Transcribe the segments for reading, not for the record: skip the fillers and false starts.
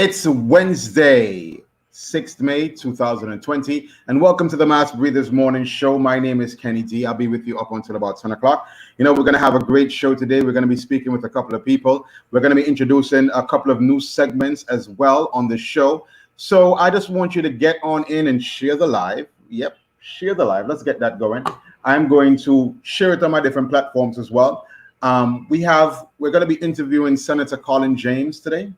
It's Wednesday, 6th May 2020, and welcome to the Mass Breathers Morning Show. My name is Kenny D. I'll be with you up until about 10 o'clock. You know, we're going to have a great show today. We're going to be speaking with a couple of people. We're going to be introducing a couple of new segments as well on the show. So I just want you to get on in and share the live. Yep, share the live. Let's get that going. I'm going to share it on my different platforms as well. We're going to be interviewing Senator Colin James today.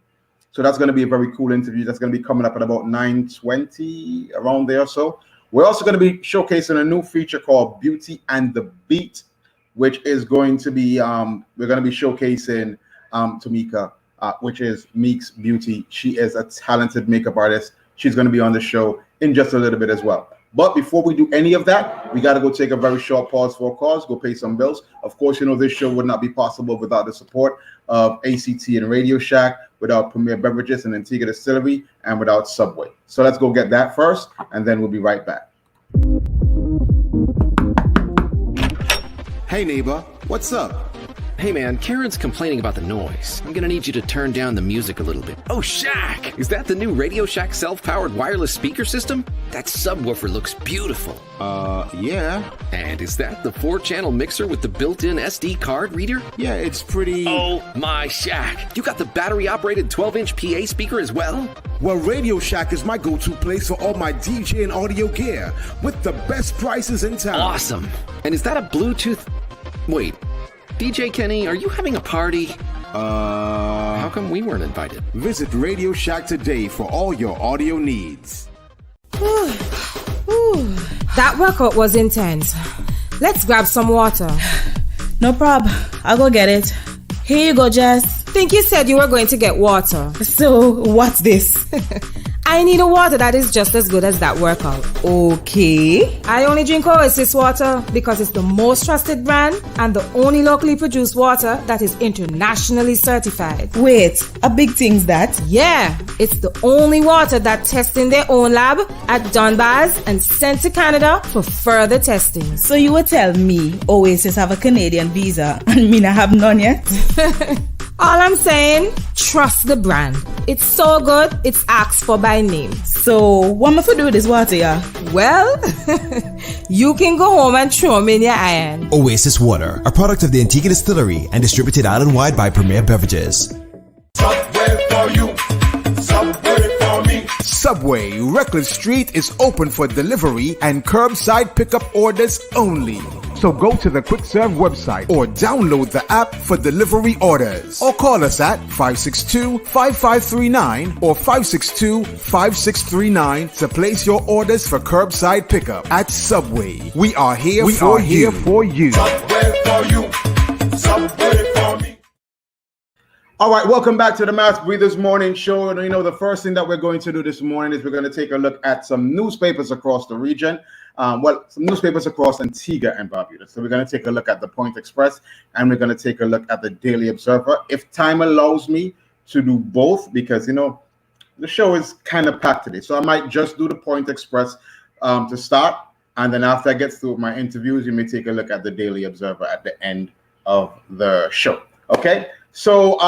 So that's going to be a very cool interview. That's going to be coming up at about 9:20, around there. So we're also going to be showcasing a new feature called Beauty and the Beat, which is going to be, we're going to be showcasing Tamika, which is Meek's Beauty. She is a talented makeup artist. She's going to be on the show in just a little bit as well. But before we do any of that, we got to go take a very short pause for a cause, go pay some bills. Of course, you know, this show would not be possible without the support of ACT and Radio Shack, without Premier Beverages and Antigua Distillery, and without Subway. So let's go get that first, and then we'll be right back. Hey neighbor, what's up? Hey man, Karen's complaining about the noise. I'm gonna need you to turn down the music a little bit. Oh, Shack! Is that the new Radio Shack self-powered wireless speaker system? That subwoofer looks beautiful. Yeah. And is that the 4-channel mixer with the built-in SD card reader? Yeah, it's pretty... Oh my Shack! You got the battery-operated 12-inch PA speaker as well? Well, Radio Shack is my go-to place for all my DJ and audio gear, with the best prices in town. Awesome! And is that a Bluetooth... Wait... DJ Kenny, are you having a party? How come we weren't invited? Visit Radio Shack today for all your audio needs. That workout was intense. Let's grab some water. No prob. I'll go get it. Here you go, Jess. Think you said you were going to get water. So, what's this? I need a water that is just as good as that workout. Okay. I only drink Oasis water because it's the most trusted brand and the only locally produced water that is internationally certified. Wait, a big thing's that? Yeah, it's the only water that tests in their own lab at Dunbar's and sent to Canada for further testing. So you would tell me Oasis have a Canadian visa and me not have none yet? All I'm saying, trust the brand. It's so good, it's asked for by name. So, what am I to do with this water, yeah? Well, you can go home and throw me in your iron. Oasis Water, a product of the Antigua Distillery and distributed island-wide by Premier Beverages. Subway for you, Subway for me. Subway, Reckless Street is open for delivery and curbside pickup orders only. So go to the Quick Serve website or download the app for delivery orders. Or call us at 562-5539 or 562-5639 to place your orders for curbside pickup at Subway. We are here for you. Subway for you. Subway for me. All right, welcome back to the Mass Breathers Morning Show. And you know, the first thing that we're going to do this morning is we're going to take a look at some newspapers across the region. Some newspapers across Antigua and Barbuda. So we're going to take a look at the Point Express and we're going to take a look at the Daily Observer. If time allows me to do both, because, you know, the show is kind of packed today. So I might just do the Point Express to start. And then after I get through my interviews, you may take a look at the Daily Observer at the end of the show. Okay. So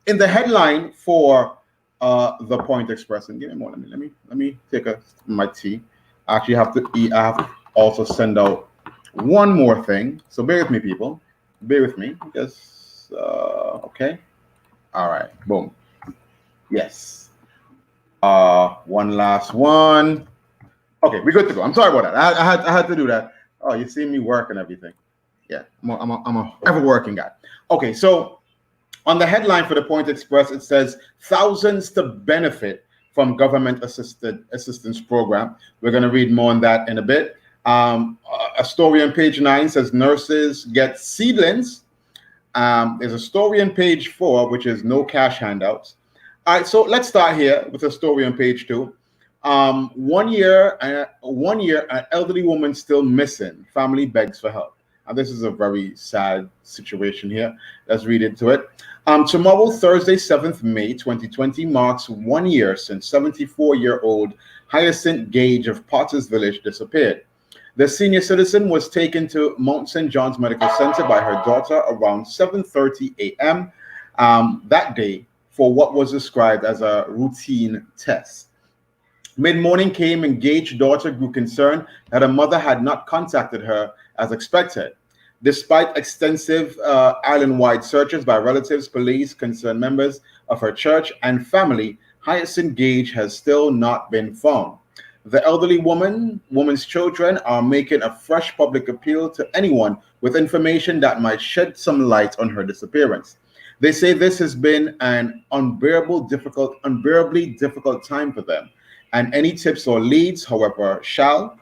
in the headline for the Point Express, and give me more. Let me take my tea. I actually have to eat. I have to also send out one more thing. So bear with me, people. Bear with me. Because okay. All right. Boom. Yes. One last one. Okay, we're good to go. I'm sorry about that. I had to do that. Oh, you see me work and everything. Yeah, I'm a ever working guy. Okay, so on the headline for the Point Express, it says thousands to benefit from government assistance program. We're going to read more on that in a bit. A story on page 9 says nurses get seedlings. There's a story on page 4, which is no cash handouts. All right, so let's start here with a story on page 2. 1 year, an elderly woman still missing. Family begs for help. And this is a very sad situation here. Let's read into it. Tomorrow, Thursday, 7th May 2020, marks 1 year since 74-year-old Hyacinth Gage of Potters Village disappeared. The senior citizen was taken to Mount St. John's Medical Center by her daughter around 7:30 a.m. That day for what was described as a routine test. Mid-morning came, engaged daughter grew concerned that her mother had not contacted her as expected. Despite extensive island-wide searches by relatives, police, concerned members of her church, and family, Hyacinth Gage has still not been found. The elderly woman's children are making a fresh public appeal to anyone with information that might shed some light on her disappearance. They say this has been an unbearably difficult time for them, and any tips or leads, however small,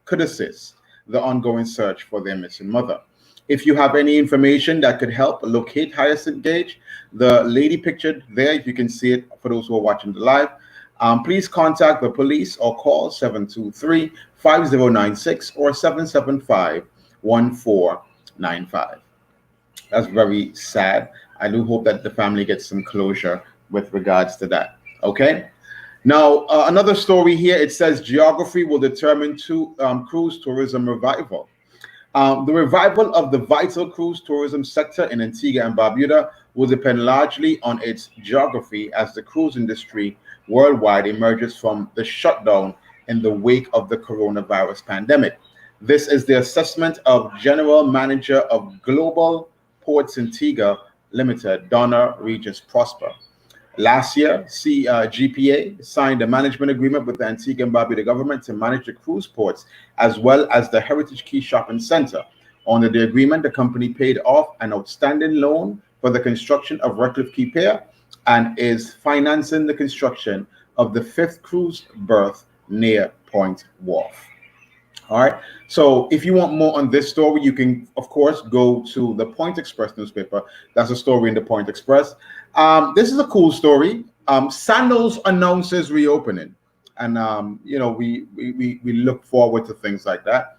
could assist the ongoing search for their missing mother. If you have any information that could help locate Hyacinth Gage, the lady pictured there, if you can see it for those who are watching the live, please contact the police or call 723-5096 or 775-1495. That's very sad. I do hope that the family gets some closure with regards to that. Okay. Now, another story here, it says geography will determine cruise tourism revival. The revival of the vital cruise tourism sector in Antigua and Barbuda will depend largely on its geography as the cruise industry worldwide emerges from the shutdown in the wake of the coronavirus pandemic. This is the assessment of General Manager of Global Ports Antigua Limited, Donna Regis Prosper. Last year, GPA signed a management agreement with the Antigua and Barbuda government to manage the cruise ports as well as the Heritage Key Shopping Center. Under the agreement, the company paid off an outstanding loan for the construction of Redcliffe Quay Pier and is financing the construction of the 5th cruise berth near Point Wharf. All right. So if you want more on this story, you can, of course, go to the Point Express newspaper. That's a story in the Point Express. This is a cool story. Sandals announces reopening. And, we look forward to things like that.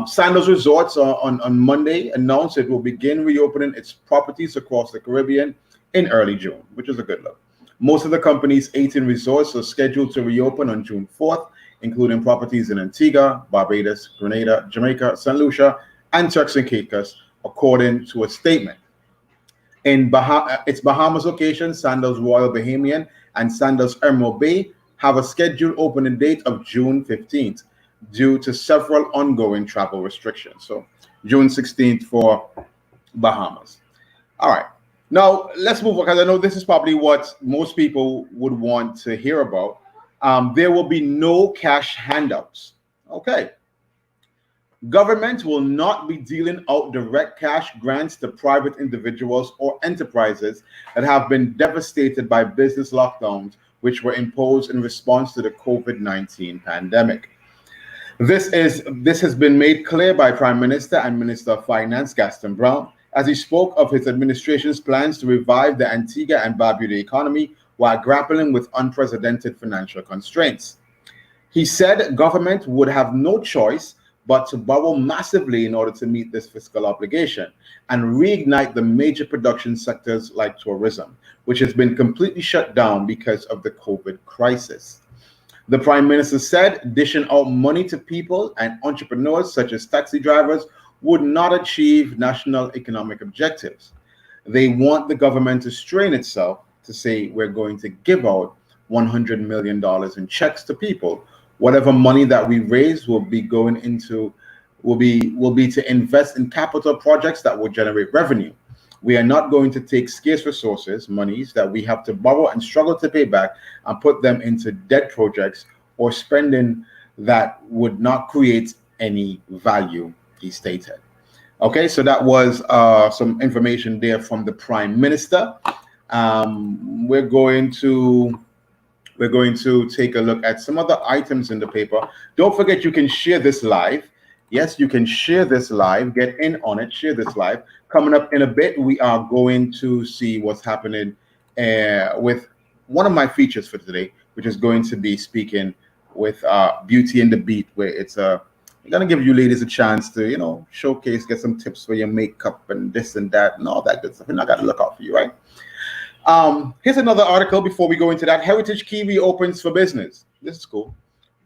Sandals Resorts on Monday announced it will begin reopening its properties across the Caribbean in early June, which is a good look. Most of the company's 18 resorts are scheduled to reopen on June 4th, including properties in Antigua, Barbados, Grenada, Jamaica, St. Lucia, and Turks and Caicos, according to a statement. In its Bahamas locations, Sandals Royal Bahamian and Sandals Emerald Bay have a scheduled opening date of June 15th due to several ongoing travel restrictions. So June 16th for Bahamas. All right. Now, let's move on, because I know this is probably what most people would want to hear about. There will be no cash handouts. Okay. Government will not be dealing out direct cash grants to private individuals or enterprises that have been devastated by business lockdowns, which were imposed in response to the COVID-19 pandemic. This has been made clear by Prime Minister and Minister of Finance Gaston Brown as he spoke of his administration's plans to revive the Antigua and Barbuda economy while grappling with unprecedented financial constraints. He said government would have no choice but to borrow massively in order to meet this fiscal obligation and reignite the major production sectors like tourism, which has been completely shut down because of the COVID crisis. The Prime Minister said dishing out money to people and entrepreneurs such as taxi drivers would not achieve national economic objectives. They want the government to strain itself to say we're going to give out $100 million in checks to people. Whatever money that we raise will be to invest in capital projects that will generate revenue. We are not going to take scarce resources, monies that we have to borrow and struggle to pay back, and put them into debt projects or spending that would not create any value, he stated. Okay, so that was some information there from the Prime Minister. We're going to take a look at some other items in the paper. Don't forget, you can share this live. Yes, you can share this live. Get in on it. Share this live. Coming up in a bit, we are going to see what's happening with one of my features for today, which is going to be speaking with Beauty and the Beat, where it's I'm gonna give you ladies a chance to showcase, get some tips for your makeup and this and that and all that good stuff. And I got to look out for you, right? Here's another article before we go into that. Heritage Key reopens for business. This is cool.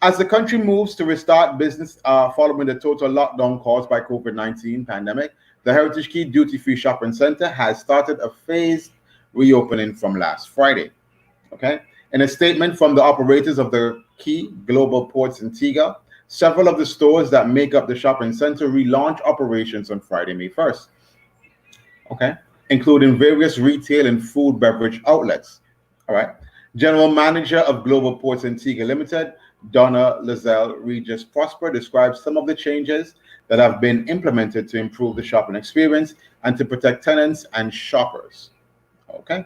As the country moves to restart business following the total lockdown caused by COVID-19 pandemic, the Heritage Key Duty Free Shopping Center has started a phased reopening from last Friday. Okay. In a statement from the operators of the key global ports in Antigua, several of the stores that make up the shopping center relaunched operations on Friday, May 1st. Okay. Including various retail and food beverage outlets. All right. General Manager of Global Ports Antigua Limited, Donna Lizelle Regis Prosper, describes some of the changes that have been implemented to improve the shopping experience and to protect tenants and shoppers. Okay.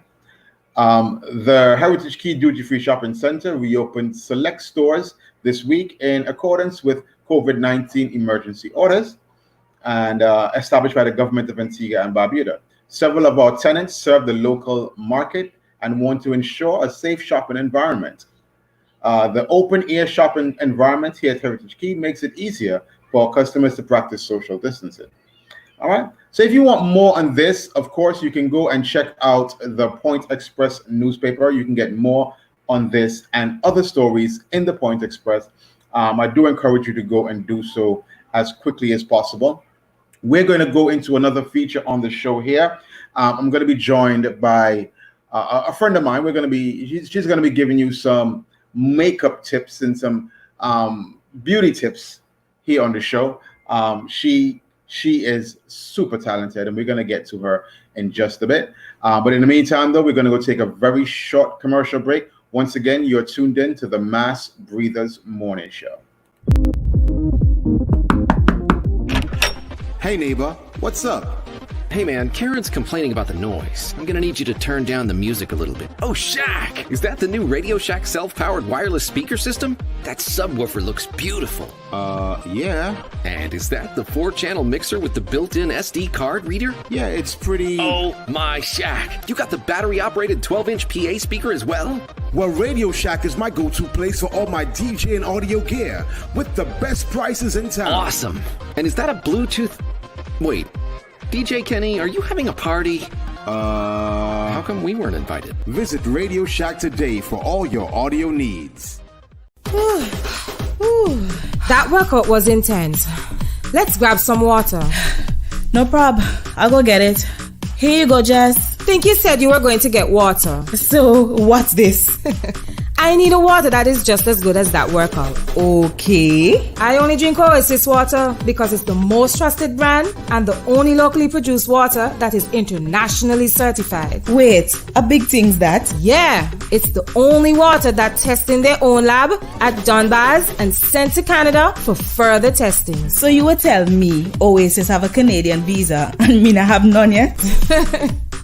The Heritage Key Duty Free Shopping Center reopened select stores this week in accordance with COVID-19 emergency orders and established by the government of Antigua and Barbuda. Several of our tenants serve the local market and want to ensure a safe shopping environment. The open air shopping environment here at Heritage Key makes it easier for our customers to practice social distancing. All right. So if you want more on this, of course, you can go and check out the Point Express newspaper. You can get more on this and other stories in the Point Express. I do encourage you to go and do so as quickly as possible. We're going to go into another feature on the show here. I'm going to be joined by a friend of mine. She's going to be giving you some makeup tips and some beauty tips here on the show. She is super talented, and we're going to get to her in just a bit. But in the meantime, though, we're going to go take a very short commercial break. Once again, you're tuned in to the Mass Breathers Morning Show. Hey neighbor, what's up? Hey man, Karen's complaining about the noise. I'm gonna need you to turn down the music a little bit. Oh, Shaq! Is that the new Radio Shack self-powered wireless speaker system? That subwoofer looks beautiful. Yeah. And is that the 4-channel mixer with the built-in SD card reader? Yeah, it's pretty... Oh my, Shaq! You got the battery-operated 12-inch PA speaker as well? Well, Radio Shack is my go-to place for all my DJ and audio gear, with the best prices in town. Awesome! And is that a Bluetooth... Wait, DJ Kenny, are you having a party? How come we weren't invited? Visit Radio Shack today for all your audio needs. That workout was intense. Let's grab some water. No prob. I'll go get it. Here you go, Jess. Think you said you were going to get water. So, what's this? I need a water that is just as good as that workout. Okay. I only drink Oasis water because it's the most trusted brand and the only locally produced water that is internationally certified. Wait, a big thing's that? Yeah, it's the only water that tests in their own lab at Dunbar's and sent to Canada for further testing. So you would tell me Oasis have a Canadian visa and me not have none yet?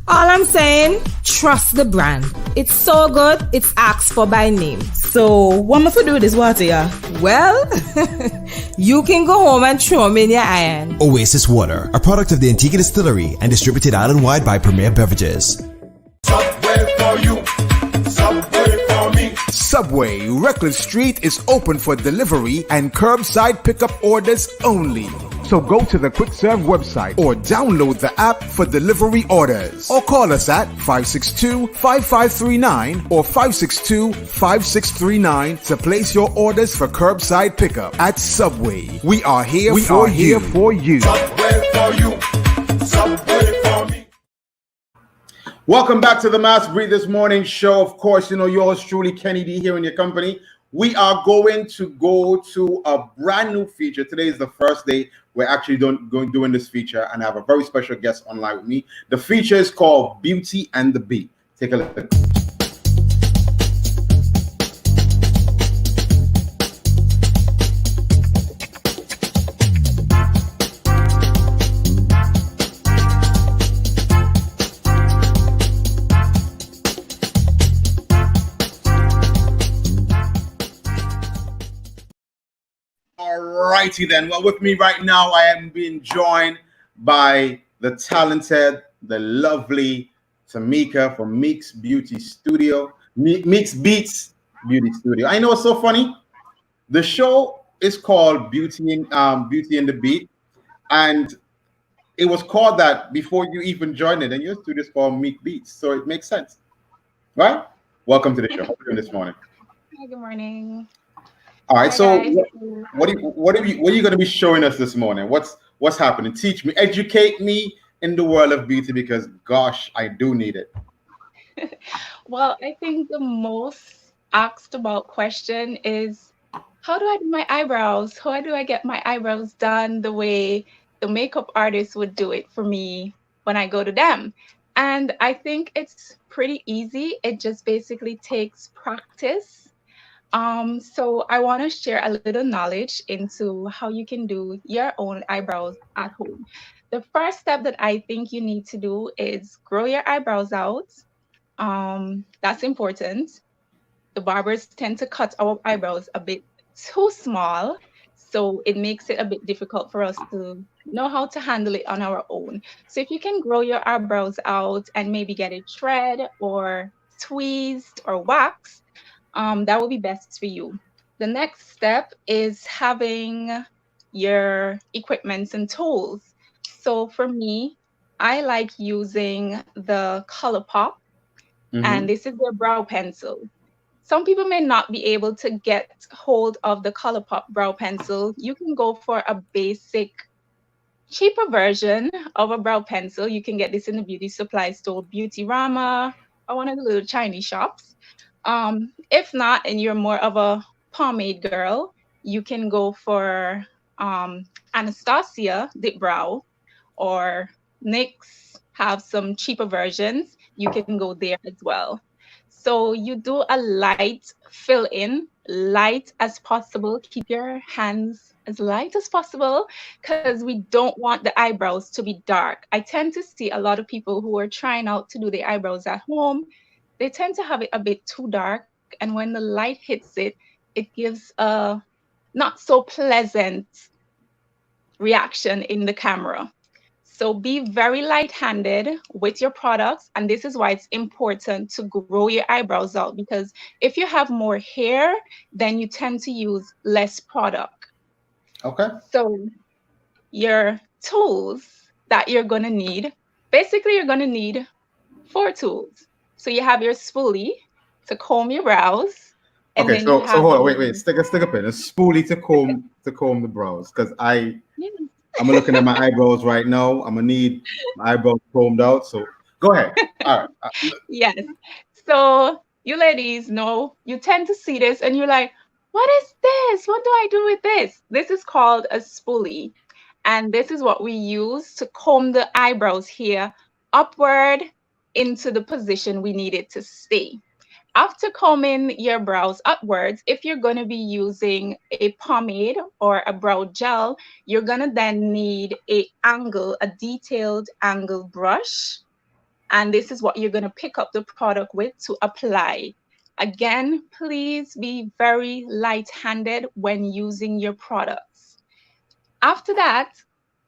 All I'm saying, trust the brand. It's so good, it's asked for by name. So, what am I to do with this water, yeah? Well, you can go home and throw me in your iron. Oasis Water, a product of the Antigua Distillery and distributed island-wide by Premier Beverages. Subway for you, Subway for me. Subway Reckless Street is open for delivery and curbside pickup orders only. So go to the Quick Serve website or download the app for delivery orders. Or call us at 562-5539 or 562-5639 to place your orders for curbside pickup at Subway. We are here for you. Subway for you, Subway for me. Welcome back to the Mass Breathers Morning Show. Of course, you know, yours truly, Kenny D, here in your company. We are going to go to a brand new feature. Today is the first day we're actually doing this feature, and I have a very special guest online with me. The feature is called Beauty and the Beat. Take a look. Alrighty then. Well, with me right now, I am being joined by the talented, the lovely Tamika from Meeks Beauty Studio, Meeks Beats Beauty Studio. I know it's so funny. The show is called Beauty and the Beat, and it was called that before you even joined it. And your studio is called Meek Beats, so it makes sense, right? Welcome to the show. How are you doing this morning? Hi, good morning. All right, Hi, so guys. what are you going to be showing us this morning? What's happening? Teach me, educate me in the world of beauty, because gosh, I do need it. Well, I think the most asked about question is how do I do my eyebrows? How do I get my eyebrows done the way the makeup artist would do it for me when I go to them? And I think it's pretty easy. It just basically takes practice. So I want to share a little knowledge into how you can do your own eyebrows at home. The first step that I think you need to do is grow your eyebrows out. That's important. The barbers tend to cut our eyebrows a bit too small, so it makes it a bit difficult for us to know how to handle it on our own. So if you can grow your eyebrows out and maybe get it shred or tweezed or waxed, that will be best for you. The next step is having your equipments and tools. So for me, I like using the ColourPop, and this is their brow pencil. Some people may not be able to get hold of the ColourPop brow pencil. You can go for a basic, cheaper version of a brow pencil. You can get this in the beauty supply store, Beautyrama, or one of the little Chinese shops. If not, and you're more of a pomade girl, you can go for Anastasia Dip Brow, or NYX have some cheaper versions. You can go there as well. So you do a light fill in, light as possible. Keep your hands as light as possible because we don't want the eyebrows to be dark. I tend to see a lot of people who are trying out to do the eyebrows at home. They tend to have it a bit too dark. And when the light hits it, it gives a not so pleasant reaction in the camera. So be very light-handed with your products. And this is why it's important to grow your eyebrows out, because if you have more hair, then you tend to use less product. Okay. So your tools that you're going to need, basically you're going to need 4 tools. So you have your spoolie to comb your brows. And Okay, then so you have hold on, wait, stick a pin. A spoolie to comb the brows, because I'm looking at my eyebrows right now. I'm gonna need my eyebrows combed out. So go ahead. All right. Yes. So you ladies know, you tend to see this and you're like, what is this? What do I do with this? This is called a spoolie. And this is what we use to comb the eyebrows here upward into the position we need it to stay. After combing your brows upwards, if you're going to be using a pomade or a brow gel, you're going to then need a detailed angle brush. And this is what you're going to pick up the product with to apply. Again, please be very light-handed when using your products. After that,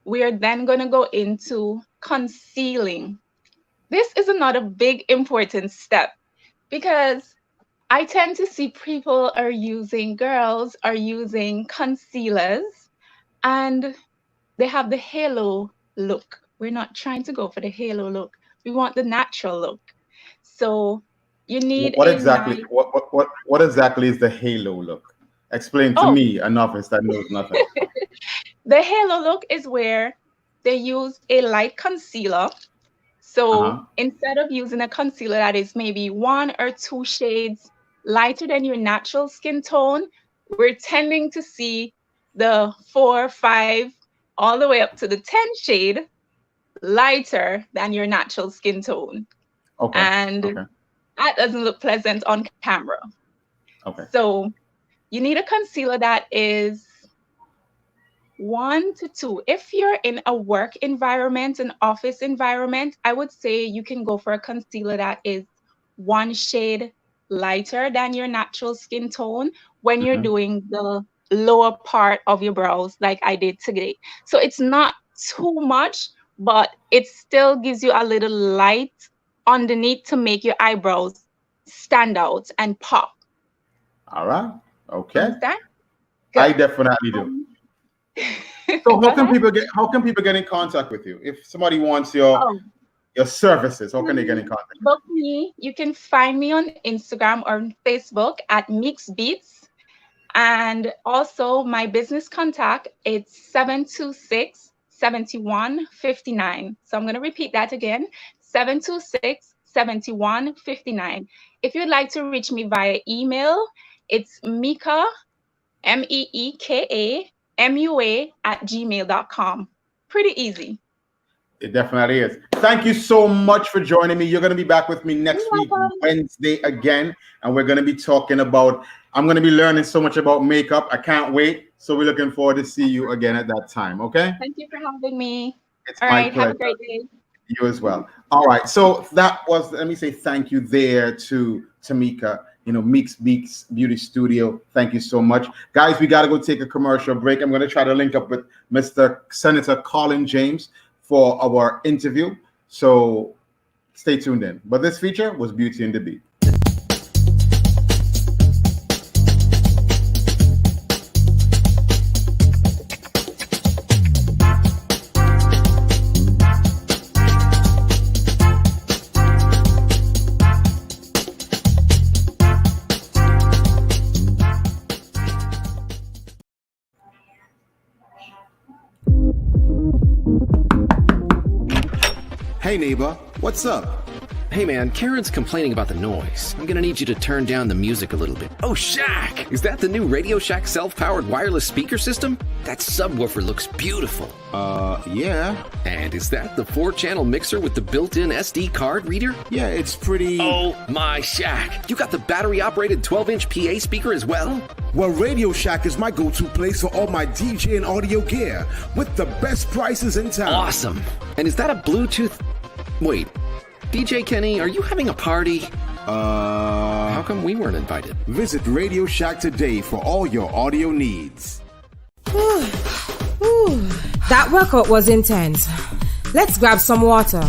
we are then going to go into concealing. This is another big important step, because I tend to see girls are using concealers and they have the halo look. We're not trying to go for the halo look. We want the natural look. So you need what exactly is the halo look? Explain to me, a novice that knows nothing. The halo look is where they use a light concealer. So instead of using a concealer that is maybe 1 or 2 shades lighter than your natural skin tone, we're tending to see the 4, 5, all the way up to the 10 shade lighter than your natural skin tone. Okay. And that doesn't look pleasant on camera. Okay. So you need a concealer that is 1 to 2. If you're in a work environment, an office environment, I would say you can go for a concealer that is 1 shade lighter than your natural skin tone when you're doing the lower part of your brows like I did today. So it's not too much, but it still gives you a little light underneath to make your eyebrows stand out and pop. All right. Okay. Understand? I definitely do. So how can people get in contact with you? If somebody wants your services, how can they get in contact? Book me. You can find me on Instagram or Facebook at Mix Beats. And also my business contact, it's 726-7159. So I'm going to repeat that again, 7159. If you'd like to reach me via email, it's Meeka, meekamua@gmail.com. Pretty easy. It definitely is. Thank you so much for joining me. You're going to be back with me next week, Wednesday again. And we're going to be talking about, I'm going to be learning so much about makeup. I can't wait. So we're looking forward to see you again at that time. Okay? Thank you for having me. It's All my right. pleasure. Have a great day. You as well. All right. So that was, let me say thank you there to Tamika, Meeks Beaks Beauty Studio. Thank you so much. Guys, we got to go take a commercial break. I'm going to try to link up with Mr. Senator Colin James for our interview. So stay tuned in. But this feature was Beauty and the Beat. Hey neighbor, what's up? Hey man, Karen's complaining about the noise. I'm gonna need you to turn down the music a little bit. Oh, Shaq! Is that the new Radio Shack self-powered wireless speaker system? That subwoofer looks beautiful. Yeah. And is that the 4-channel mixer with the built-in SD card reader? Yeah, it's pretty... Oh my, Shaq! You got the battery-operated 12-inch PA speaker as well? Well, Radio Shack is my go-to place for all my DJ and audio gear, with the best prices in town. Awesome! And is that a Bluetooth... Wait, DJ Kenny, are you having a party? How come we weren't invited? Visit Radio Shack today for all your audio needs. That workout was intense. Let's grab some water.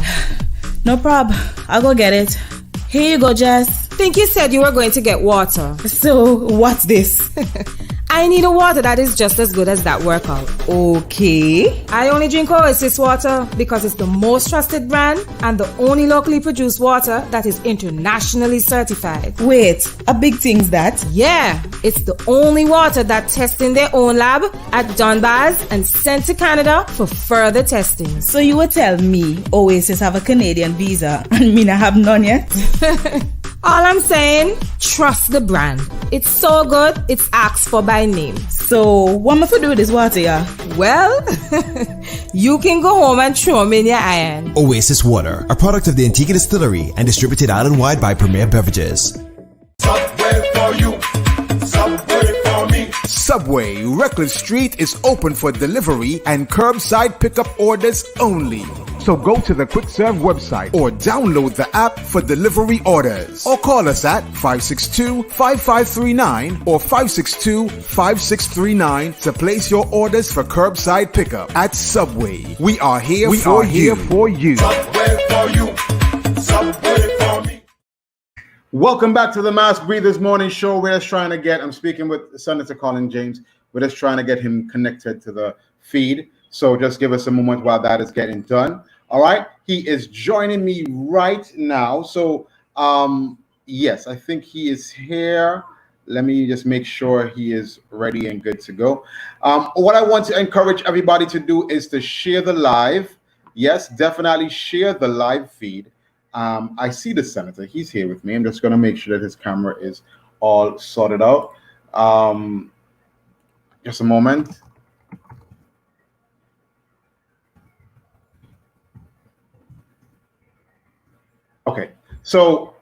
No prob. I'll go get it. Here you go, Jess. Think you said you were going to get water. So, what's this? I need a water that is just as good as that workout. Okay. I only drink Oasis water because it's the most trusted brand and the only locally produced water that is internationally certified. Wait, a big thing's that? Yeah, it's the only water that tests in their own lab at Dunbar's and sent to Canada for further testing. So you would tell me Oasis have a Canadian visa and me not have none yet? All I'm saying, trust the brand. It's so good, it's asked for by name. So, what am I to do with this water, yeah? Well, you can go home and throw them in your iron. Oasis Water, a product of the Antigua Distillery and distributed island-wide by Premier Beverages. Subway for you, Subway for me. Subway Reckless Street is open for delivery and curbside pickup orders only. So go to the Quick Serve website Or download the app for delivery orders. Or call us at 562-5539 or 562-5639 to place your orders for curbside pickup. At Subway, we are here for you. Subway for you. Subway for me. Welcome back to the Mask Breathers Morning Show. We're just trying to get, I'm speaking with Senator Colin James. We're just trying to get him connected to the feed. So just give us a moment while that is getting done. All right. He is joining me right now. So, yes, I think he is here. Let me just make sure he is ready and good to go. What I want to encourage everybody to do is to share the live. Yes, definitely share the live feed. I see the senator. He's here with me. I'm just going to make sure that his camera is all sorted out. Just a moment. Okay, so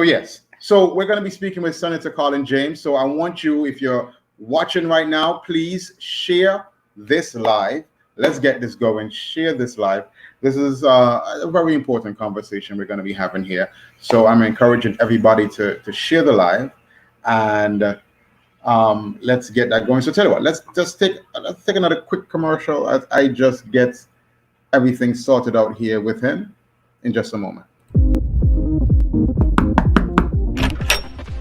yes, so we're going to be speaking with Senator Colin James. So I want you, if you're watching right now, please share this live. Let's get this going. Share this live. This is a very important conversation we're going to be having here. So I'm encouraging everybody to share the live, and let's get that going. So tell you what, let's take another quick commercial as I just get everything sorted out here with him in just a moment.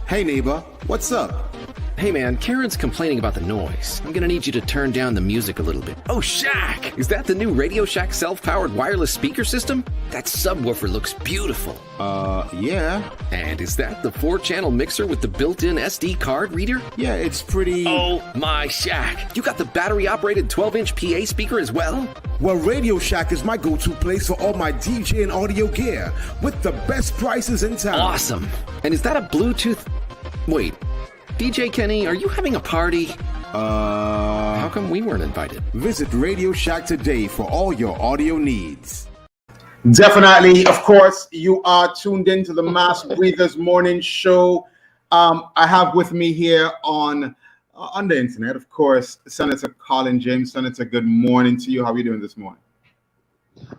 Hey neighbor, what's up? Hey man, Karen's complaining about the noise. I'm gonna need you to turn down the music a little bit. Oh, Shaq! Is that the new Radio Shack self-powered wireless speaker system? That subwoofer looks beautiful. Yeah. And is that the 4-channel mixer with the built-in SD card reader? Yeah, it's pretty... Oh my, Shaq! You got the battery-operated 12-inch PA speaker as well? Well, Radio Shack is my go-to place for all my DJ and audio gear, with the best prices in town. Awesome! And is that a Bluetooth... Wait, DJ Kenny, are you having a party? How come we weren't invited? Visit Radio Shack today for all your audio needs. Definitely, of course, you are tuned into the Mass Breathers Morning Show. I have with me here on the internet, of course, Senator Colin James. Senator, good morning to you. How are you doing this morning?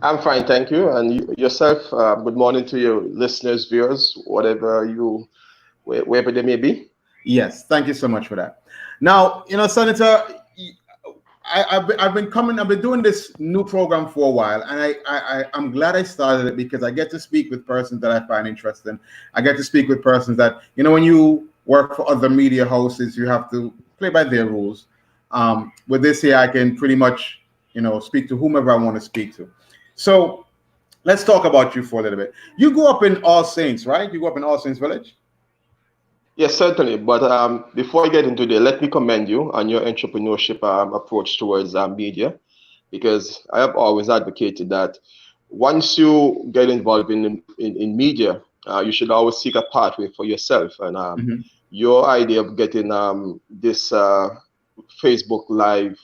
I'm fine, thank you. And yourself, good morning to your listeners, viewers, wherever they may be. Yes, thank you so much for that. Now, Senator, I've been doing this new program for a while, and I'm glad I started it because I get to speak with persons that I find interesting. I get to speak with persons that, when you work for other media houses, you have to play by their rules. With this here, I can pretty much, speak to whomever I want to speak to. So let's talk about you for a little bit. You grew up in All Saints, right? You grew up in All Saints Village? Yes, certainly. But before I get into that, let me commend you on your entrepreneurship approach towards media, because I have always advocated that once you get involved in media, you should always seek a pathway for yourself. And your idea of getting this Facebook Live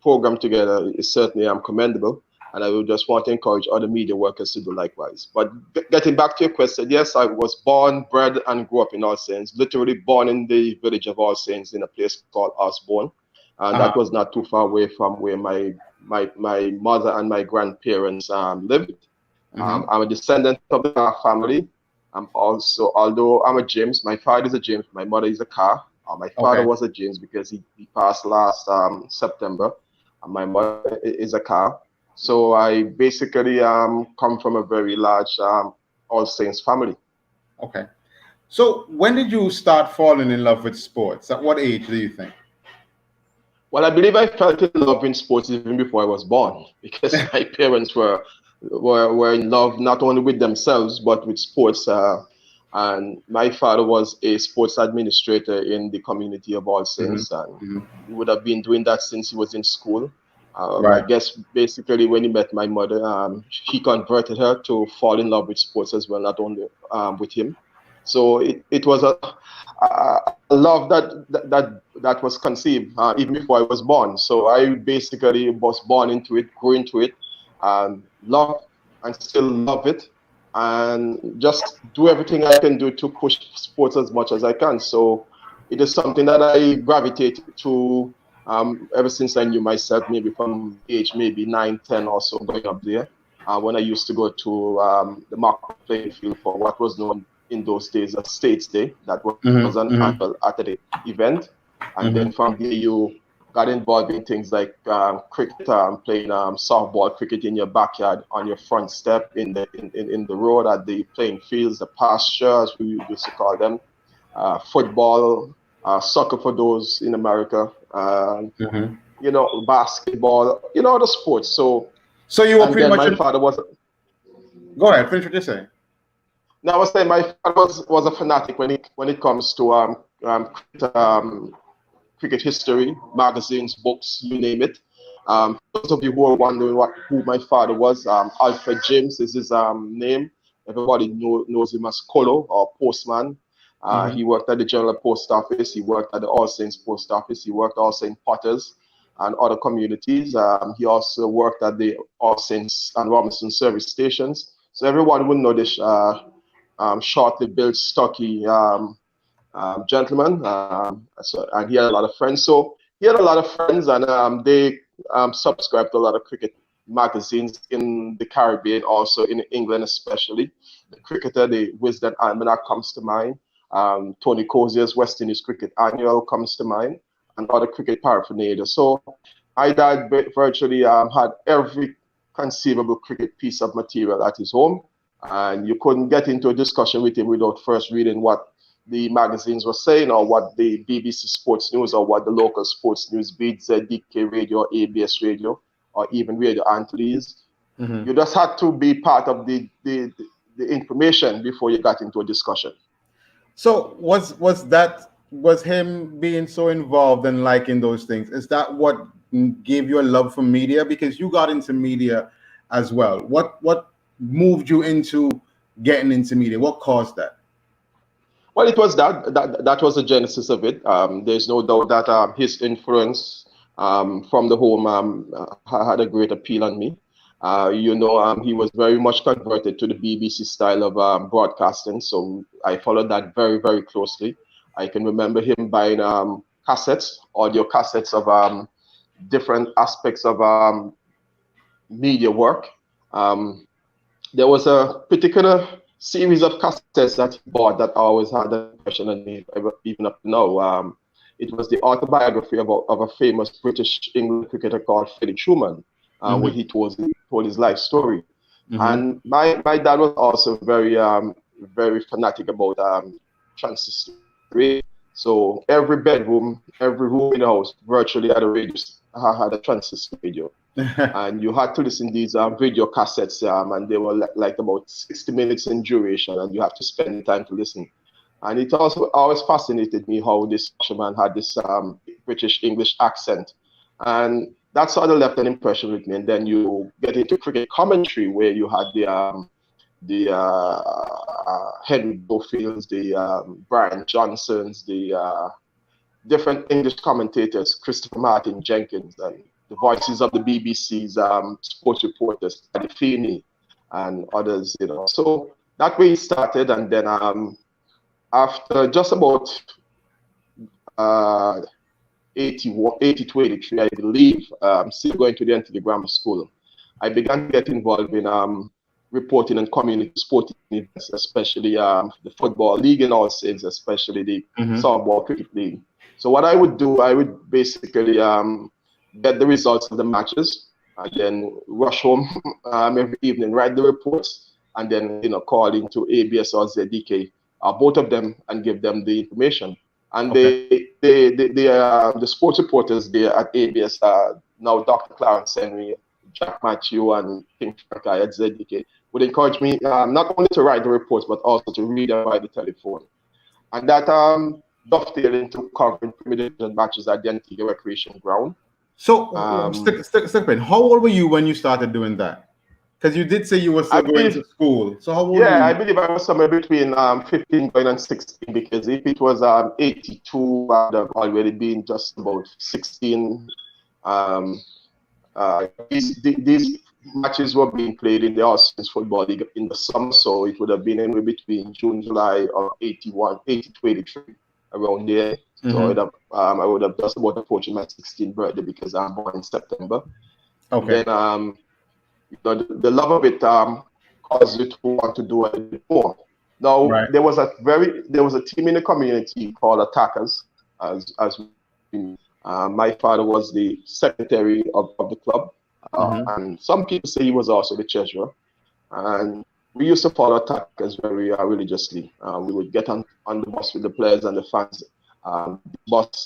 program together is certainly commendable. And I would just want to encourage other media workers to do likewise. But getting back to your question, yes, I was born, bred, and grew up in All Saints, literally born in the village of All Saints in a place called Osborne. And that was not too far away from where my mother and my grandparents lived. I'm a descendant of the family. I'm also, although I'm a James, my father is a James, my mother is a Carr. My father was a James because he passed last September. And my mother is a Carr. So I basically come from a very large All Saints family. Okay. So when did you start falling in love with sports? At what age do you think? Well, I believe I fell in love in sports even before I was born, because my parents were in love not only with themselves but with sports. And my father was a sports administrator in the community of All Saints, and he would have been doing that since he was in school. I guess basically when he met my mother, he converted her to fall in love with sports as well, not only with him. So it was a love that was conceived even before I was born. So I basically was born into it, grew into it, love and still love it, and just do everything I can do to push sports as much as I can. So it is something that I gravitated to ever since I knew myself, maybe from age maybe 9, 10 or so, going up there, when I used to go to the Mark playing field for what was known in those days as States Day. That was an annual athletic event. And then from there you got involved in things like cricket, playing softball cricket in your backyard, on your front step, in the road, at the playing fields, the pasture, as we used to call them, football, soccer for those in America, basketball, the sports. So you were pretty much. My father was. Go ahead, finish what you're saying. Now I was saying my father was a fanatic when it comes to cricket history, magazines, books, you name it. Those of you who are wondering who my father was, Alfred James is his name. Everybody knows him as Colo or Postman. He worked at the General Post Office. He worked at the All Saints Post Office. He worked also in Potters and other communities. He also worked at the All Saints and Robinson service stations. So everyone would know this shortly built, stocky gentleman. And he had a lot of friends. So he had a lot of friends, and they subscribed to a lot of cricket magazines in the Caribbean, also in England especially. The Cricketer, the Wisden Almanac comes to mind. Tony Cozier's West Indies Cricket Annual comes to mind, and other cricket paraphernalia. So my dad virtually had every conceivable cricket piece of material at his home, and you couldn't get into a discussion with him without first reading what the magazines were saying, or what the BBC Sports News, or what the local sports news beats, DK Radio, ABS Radio, or even Radio Antilles. Mm-hmm. You just had to be part of the information before you got into a discussion. So was him being so involved and liking those things, is that what gave you a love for media? Because you got into media as well. What moved you into getting into media? What caused that? Well, it was that was the genesis of it. There's no doubt that his influence from the home had a great appeal on me. He was very much converted to the BBC style of broadcasting, so I followed that very, very closely. I can remember him buying audio cassettes of different aspects of media work. There was a particular series of cassettes that he bought that always had an impression on me, even up to now. It was the autobiography of a famous British England cricketer called Freddie Truman, where he told his life story. Mm-hmm. And my dad was also very fanatic about transistor radio. So every bedroom, every room in the house virtually had a transistor radio. And you had to listen to these video cassettes, and they were like about 60 minutes in duration, and you have to spend the time to listen. And it also always fascinated me how this man had this British English accent. And that sort of left an impression with me. And then you get into cricket commentary, where you had the Henry Bofields, the Brian Johnsons, the different English commentators, Christopher Martin Jenkins, and the voices of the BBC's sports reporters, Paddy Feeney, and others, So that way it started, and then after just about 82, 83, I believe, still going to the Antigua Grammar School, I began to get involved in reporting and community sporting events, especially the Football League in all states, especially the Softball Cricket League. So what I would do, I would basically get the results of the matches, and then rush home every evening, write the reports, and then call into ABS or ZDK, both of them, and give them the information. And the sports reporters there at ABS, now Dr. Clarence Henry, Jack Matthew, and King Frankai at ZDK, would encourage me not only to write the reports, but also to read them by the telephone. And that dovetailed into covering Premier Division matches at the Antigua Recreation Ground. So, Stickpin, how old were you when you started doing that? Because you did say you were still going to school. So how old were you? I believe I was somewhere between 15 going and 16, because if it was 82, I'd have already been just about 16. These matches were being played in the Austin's Football League in the summer, so it would have been anywhere between June, July of 81, 82, 83, around there. So I would have just about approaching my 16th birthday, because I'm born in September. Okay. Then the love of it caused you to want to do a little bit more. Now, there was a team in the community called Attackers, as my father was the secretary of the club, and some people say he was also the treasurer. And we used to follow Attackers very religiously. We would get on the bus with the players and the fans.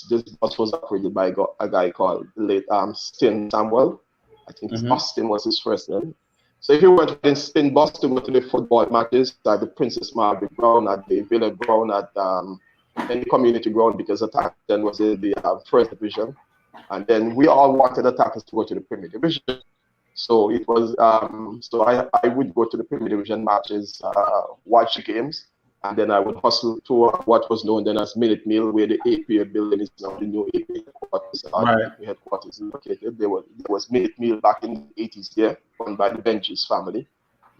This bus was operated by a guy called late Stin Samuel. I think Austin was his first name. So if you went in Boston, go to the football matches at the Princess Margaret Ground, at the Villa Ground, at any community ground, because Attack then was in the first division. And then we all wanted Attackers to go to the Premier Division. So it was, so I would go to the Premier Division matches, watch the games, and then I would hustle to what was known then as Minute Meal, where the APA building is now the new APA headquarters. Headquarters is located. There was Minute Meal back in the 80s there, run by the Benji's family.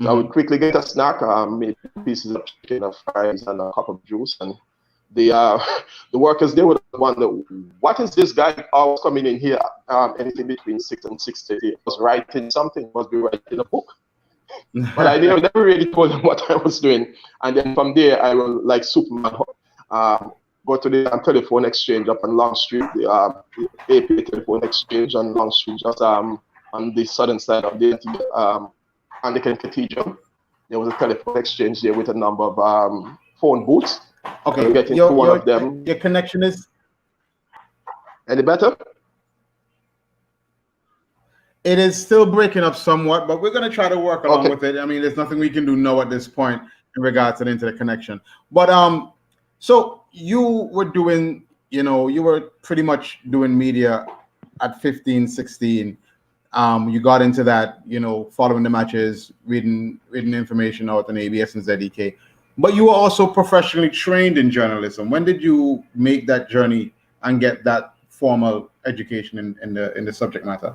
So I would quickly get a snack, maybe pieces of chicken or fries and a cup of juice, and the workers, they would wonder, what is this guy always coming in here anything between 6 and 6:30? Was writing something, must be writing a book. But I never really told them what I was doing. And then from there, I will, like Superman, go to the telephone exchange up on Long Street, the APA telephone exchange on Long Street, just on the southern side of the Anglican Cathedral. There was a telephone exchange there with a number of phone booths. Okay, I'm getting to one of them. Your connection is any better? It is still breaking up somewhat, but we're going to try to work along with it. I mean, there's nothing we can do now at this point in regards to the internet connection. But so you were doing, you were pretty much doing media at 15, 16. You got into that, following the matches, reading information out on ABS and ZDK. But you were also professionally trained in journalism. When did you make that journey and get that formal education in the subject matter?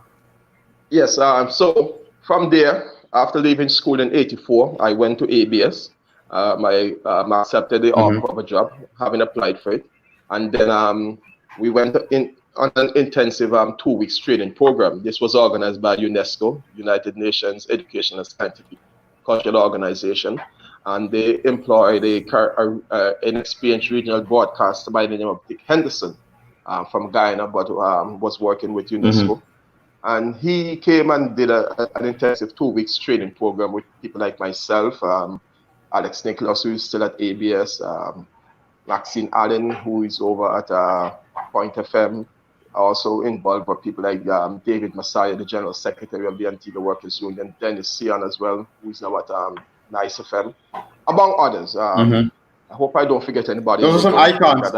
Yes. So from there, after leaving school in '84, I went to ABS. I accepted the offer of a job, having applied for it, and then we went on an intensive 2 weeks training program. This was organized by UNESCO, United Nations Educational and Scientific Cultural Organization, and they employed an experienced regional broadcaster by the name of Dick Henderson from Guyana, but was working with UNESCO. And he came and did an intensive 2 weeks training program with people like myself, Alex Nicholas, who is still at ABS, Maxine Allen, who is over at Point FM, also involved with people like David Messiah, the General Secretary of the Antigua Workers Union, Dennis Sion as well, who is now at Nice FM, among others. I hope I don't forget anybody. Those are some icons.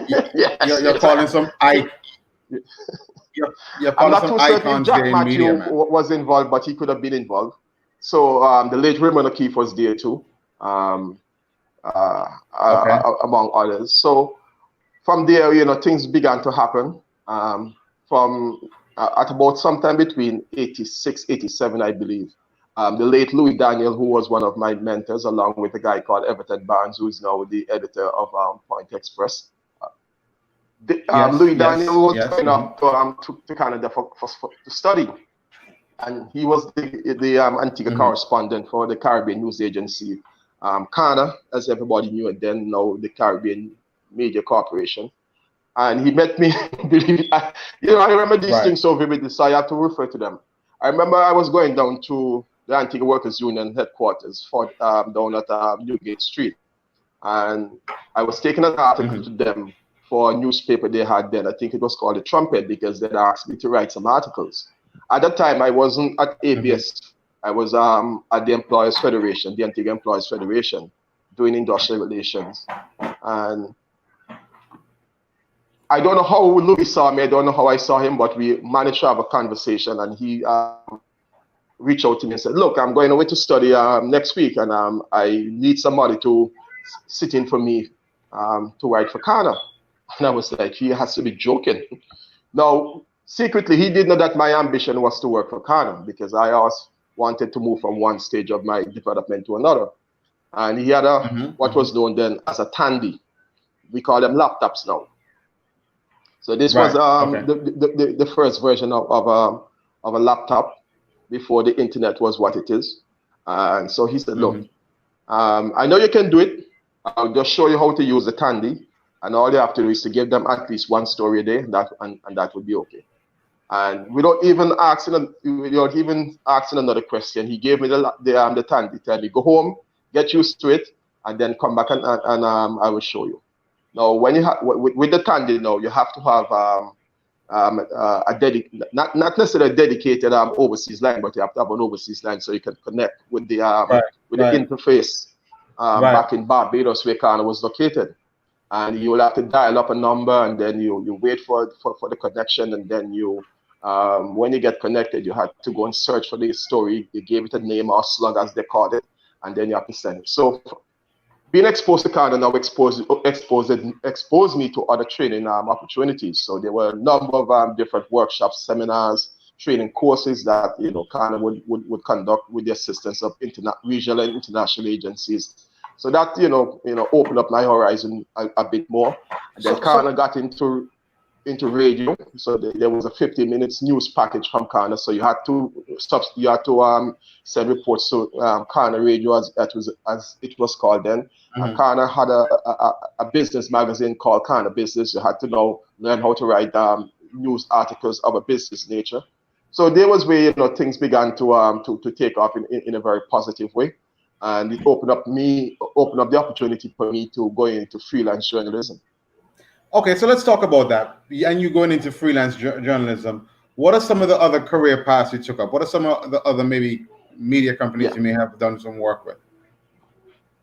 Yes, you're calling some icons. I'm not too certain if Jack Matthew was involved, but he could have been involved. So the late Raymond O'Keefe was there too, among others. So from there, things began to happen. From at about sometime between 86, 87, I believe. The late Louis Daniel, who was one of my mentors, along with a guy called Everton Barnes, who is now the editor of Point Express. Louis Daniel was going up to Canada to study, and he was the Antigua correspondent for the Caribbean news agency, CANA, as everybody knew it then, now the Caribbean Media Corporation. And he met me. I remember these things so vividly, so I have to refer to them. I remember I was going down to the Antigua Workers Union headquarters down at Newgate Street, and I was taking an article to them for a newspaper they had then. I think it was called The Trumpet, because they asked me to write some articles. At that time, I wasn't at ABS. I was at the Employers Federation, the Antigua Employers Federation, doing industrial relations. And I don't know how Louis saw me. I don't know how I saw him, but we managed to have a conversation, and he reached out to me and said, "Look, I'm going away to study next week, and I need somebody to sit in for me to write for CANA." And I was like, he has to be joking. Now, secretly, he didn't know that my ambition was to work for CANA, because I always wanted to move from one stage of my development to another. And he had what was known then as a Tandy. We call them laptops now. So this was the first version of a laptop before the internet was what it is. And so he said, "Look, I know you can do it. I'll just show you how to use the Tandy. And all you have to do is to give them at least one story a day, and that would be okay." And without even asking another question, he gave me the Tandy. He told me, "Go home, get used to it, and then come back and I will show you." Now, when you with the Tandy, now you have to have not necessarily a dedicated overseas line, but you have to have an overseas line so you can connect with the interface back in Barbados, where CANA was located. And you will have to dial up a number, and then you wait for the connection, and then when you get connected, you have to go and search for the story. You gave it a name or slug, as they called it, and then you have to send it. So being exposed to CANA now exposed me to other training opportunities. So there were a number of different workshops, seminars, training courses that CANA would conduct with the assistance of regional and international agencies. So that opened up my horizon a bit more. And then CANA got into radio. So there was a 50 minutes news package from CANA. So you had to send reports to CANA Radio, as it was called then. And CANA had a business magazine called CANA Business. You had to learn how to write news articles of a business nature. So there was where things began to take off in a very positive way. and it opened up the opportunity for me to go into freelance journalism. Okay, so let's talk about that. And you going into freelance journalism. What are some of the other career paths you took up? What are some of the other maybe media companies you may have done some work with?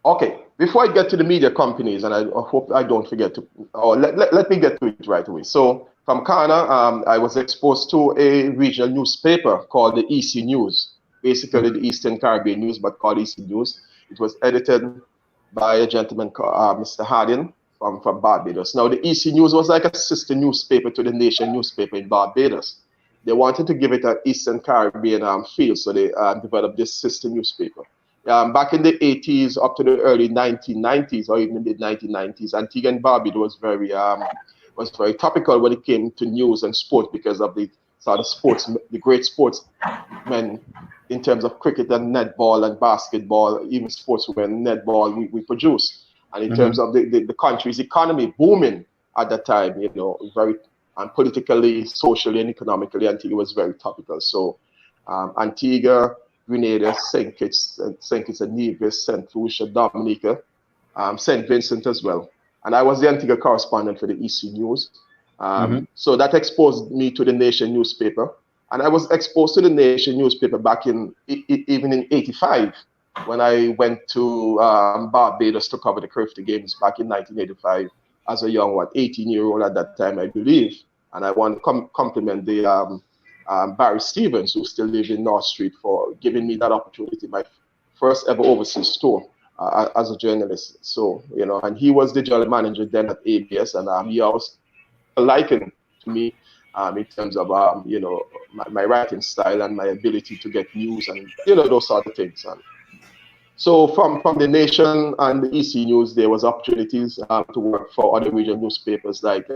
Okay, before I get to the media companies, and I hope I don't forget to, let me get to it right away. So from Ghana, I was exposed to a regional newspaper called the EC News, basically the Eastern Caribbean News, but called EC News. It was edited by a gentleman called Mr. Hardin from Barbados. Now, the EC News was like a sister newspaper to the Nation newspaper in Barbados. They wanted to give it an Eastern Caribbean feel, so they developed this sister newspaper. Back in the 80s up to the early 1990s, or even the mid-1990s, Antigua and Barbuda was very topical when it came to news and sports because of the sort of sports, the great sportsmen in terms of cricket and netball and basketball, even sportswomen, netball we produce. And in terms of the country's economy booming at that time, you know, very politically, socially, and economically, Antigua was very topical. So Antigua, Grenada, St. Kitts and Nevis, St. Lucia, Dominica, St. Vincent as well. And I was the Antigua correspondent for the EC News. So that exposed me to the Nation newspaper. And I was exposed to the Nation newspaper back in, even in 85, when I went to Barbados to cover the Crafty Games back in 1985 as a young, 18-year-old at that time, I believe. And I want to compliment the Barry Stevens, who still lives in North Street, for giving me that opportunity, my first ever overseas tour as a journalist. So, you know, and he was the general manager then at ABS, and he always likened to me in terms of, you know, my writing style and my ability to get news and, you know, those sort of things. And so from the Nation and the EC News, there was opportunities to work for other regional newspapers like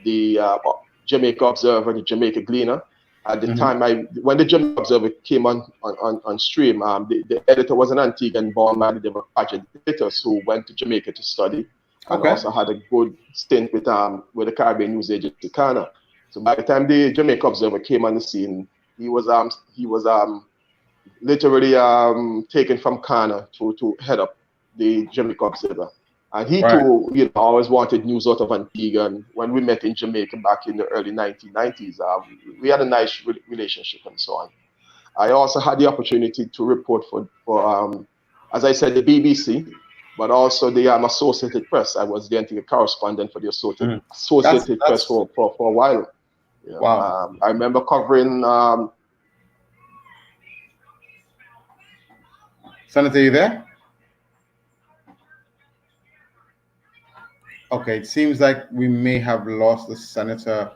the Jamaica Observer, the Jamaica Gleaner. At the time, when the Jamaica Observer came on stream, the editor was an Antiguan-born man. They were pageant editors who went to Jamaica to study, and also had a good stint with the Caribbean news agency Ghana. So by the time the Jamaica Observer came on the scene, he was literally taken from Ghana to head up the Jamaica Observer. And he too, you know, always wanted news out of Antigua. And when we met in Jamaica back in the early 1990s, we had a nice relationship and so on. I also had the opportunity to report for as I said, the BBC, but also the Associated Press. I was the Antigua correspondent for the Associated Press for a while. Yeah. Wow. I remember covering. Senator, you there? Okay, it seems like we may have lost the senator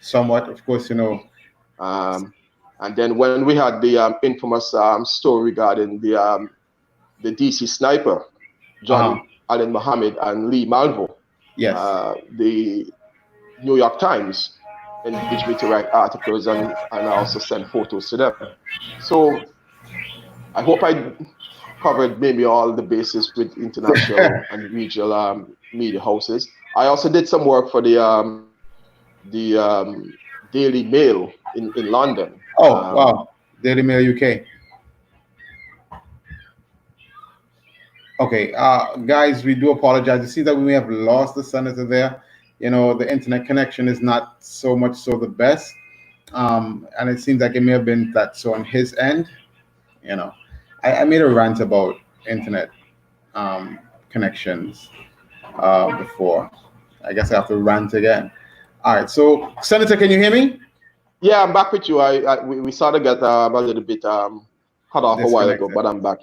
somewhat. Of course, you know. And then when we had the infamous story regarding the DC sniper, John Allen Muhammad and Lee Malvo, yes, the New York Times engaged me to write articles and also send photos to them. So I hope I covered maybe all the bases with international and regional media houses. I also did some work for the Daily Mail in London. Oh, wow. Daily Mail UK. Okay, guys, we do apologize. You see that we may have lost the senator there. You know, the internet connection is not so much so the best. And it seems like it may have been that so on his end. You know, I made a rant about internet connections before. I guess I have to rant again. All right, so Senator, can you hear me? Yeah, I'm back with you. We sort of got a little bit cut off a while ago, but I'm back.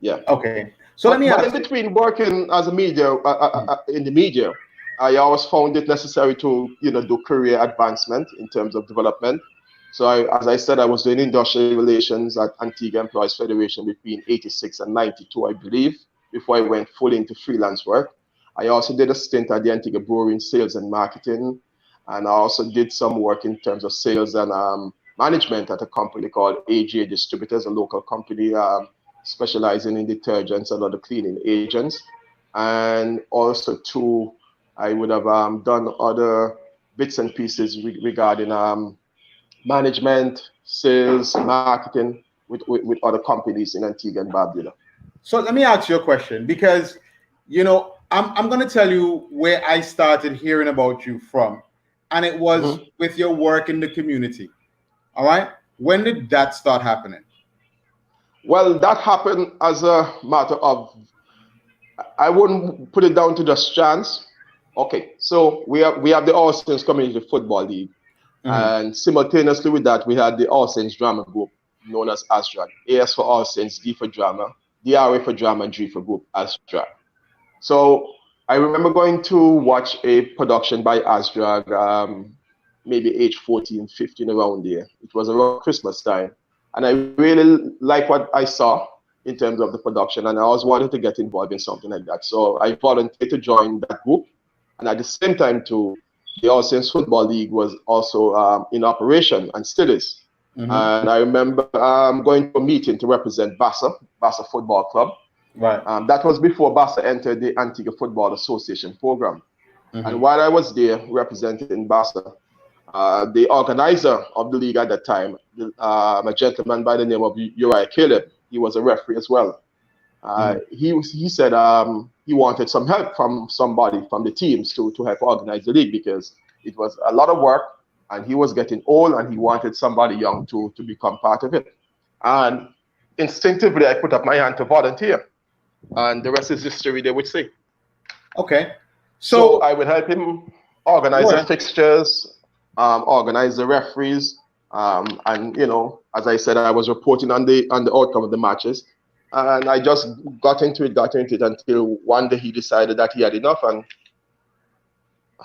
Yeah. Okay. So let me ask. But in between working as a media in the media, I always found it necessary to, you know, do career advancement in terms of development. So as I said, I was doing industrial relations at Antigua Employees Federation between 86 and 92, I believe, before I went fully into freelance work. I also did a stint at the Antigua Brewery in sales and marketing. And I also did some work in terms of sales and management at a company called AJ Distributors, a local company specializing in detergents and other cleaning agents. And also too, I would have done other bits and pieces regarding management, sales, marketing with other companies in Antigua and Barbuda. So let me ask you a question, because, you know, I'm going to tell you where I started hearing about you from. And it was with your work in the community. All right. When did that start happening? Well, that happened as a matter of, I wouldn't put it down to just chance. Okay, so we have the All Saints Community Football League, and simultaneously with that, we had the All Saints Drama Group, known as ASDRA. AS for All Saints, D for Drama, DRA for Drama, and G for Group, ASDRA. So I remember going to watch a production by ASDRA, maybe age 14, 15, around there. It was around Christmas time. And I really liked what I saw in terms of the production, and I always wanted to get involved in something like that. So I volunteered to join that group. And at the same time, too, the All Saints Football League was also in operation and still is. And I remember going to a meeting to represent Bassa Football Club. Right. That was before Bassa entered the Antigua Football Association program. And while I was there representing Bassa, the organizer of the league at that time, a gentleman by the name of Uriah Caleb, he was a referee as well. He said he wanted some help from somebody from the teams to help organize the league, because it was a lot of work and he was getting old and he wanted somebody young to become part of it. And instinctively, I put up my hand to volunteer, and the rest is history, they would say. Okay. So I would help him organize the fixtures, organize the referees, and, you know, as I said, I was reporting on the outcome of the matches, and I just got into it until one day he decided that he had enough. And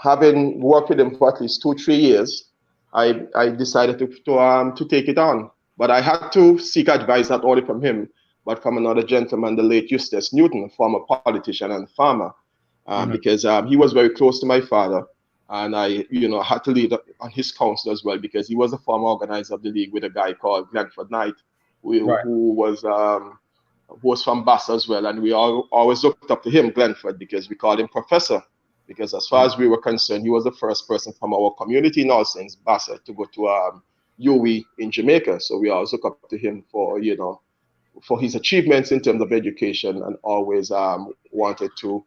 having worked with him for at least 2-3 years, I decided to take it on. But I had to seek advice not only from him, but from another gentleman, the late Eustace Newton, a former politician and farmer, because he was very close to my father. And I, you know, had to lead on his counsel as well, because he was a former organizer of the league with a guy called Glenford Knight, who was from Bassa as well. And we always looked up to him, Glenford, because we called him Professor. Because as far as we were concerned, he was the first person from our community in All Saints, Bassa, to go to UWI in Jamaica. So we always look up to him for, you know, for his achievements in terms of education, and always wanted to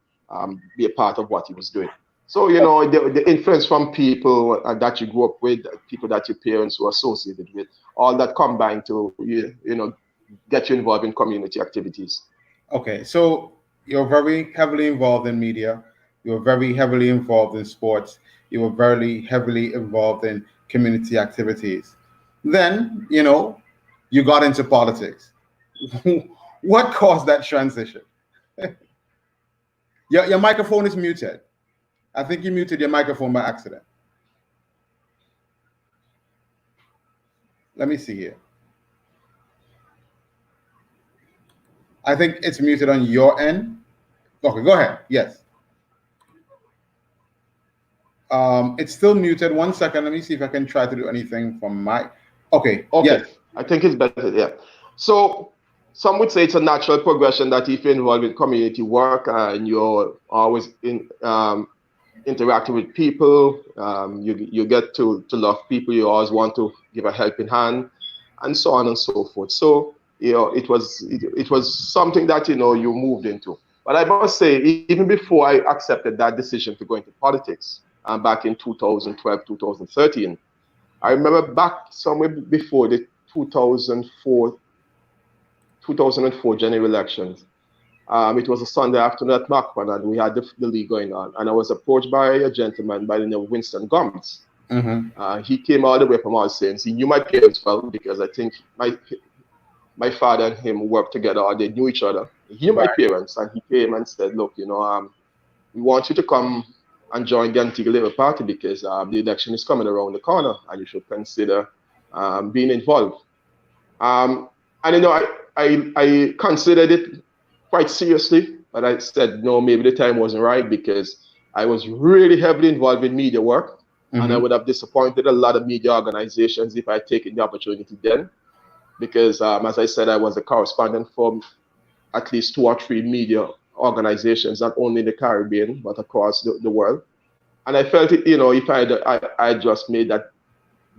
be a part of what he was doing. So, you know, the influence from people that you grew up with, people that your parents were associated with, all that combined to, you know, get you involved in community activities. Okay, so you're very heavily involved in media. You're very heavily involved in sports. You were very heavily involved in community activities. Then, you know, you got into politics. What caused that transition? Your microphone is muted. I think you muted your microphone by accident. Let me see here. I think it's muted on your end. Okay, go ahead. Yes. It's still muted. 1 second. Let me see if I can try to do anything from my... Okay. Yes. I think it's better, yeah. So some would say it's a natural progression that if you're involved in community work and you're always interacting with people, you get to love people, you always want to give a helping hand, and so on and so forth. So, you know, it was something that, you know, you moved into. But I must say, even before I accepted that decision to go into politics, back in 2012, 2013, I remember back somewhere before the 2004 general elections. It was a Sunday afternoon at Macron, and we had the league going on. And I was approached by a gentleman by the name of Winston Gums. He came all the way from All Saints. He knew my parents well, because I think my father and him worked together, or they knew each other. He knew my parents, and he came and said, look, you know, we want you to come and join the Antigua Labour Party, because the election is coming around the corner, and you should consider being involved. And, you know, I considered it quite seriously, but I said, no, maybe the time wasn't right, because I was really heavily involved in media work, and I would have disappointed a lot of media organizations if I had taken the opportunity then, because as I said, I was a correspondent for at least 2 or 3 media organizations, not only in the Caribbean, but across the world. And I felt it, you know, if I just made that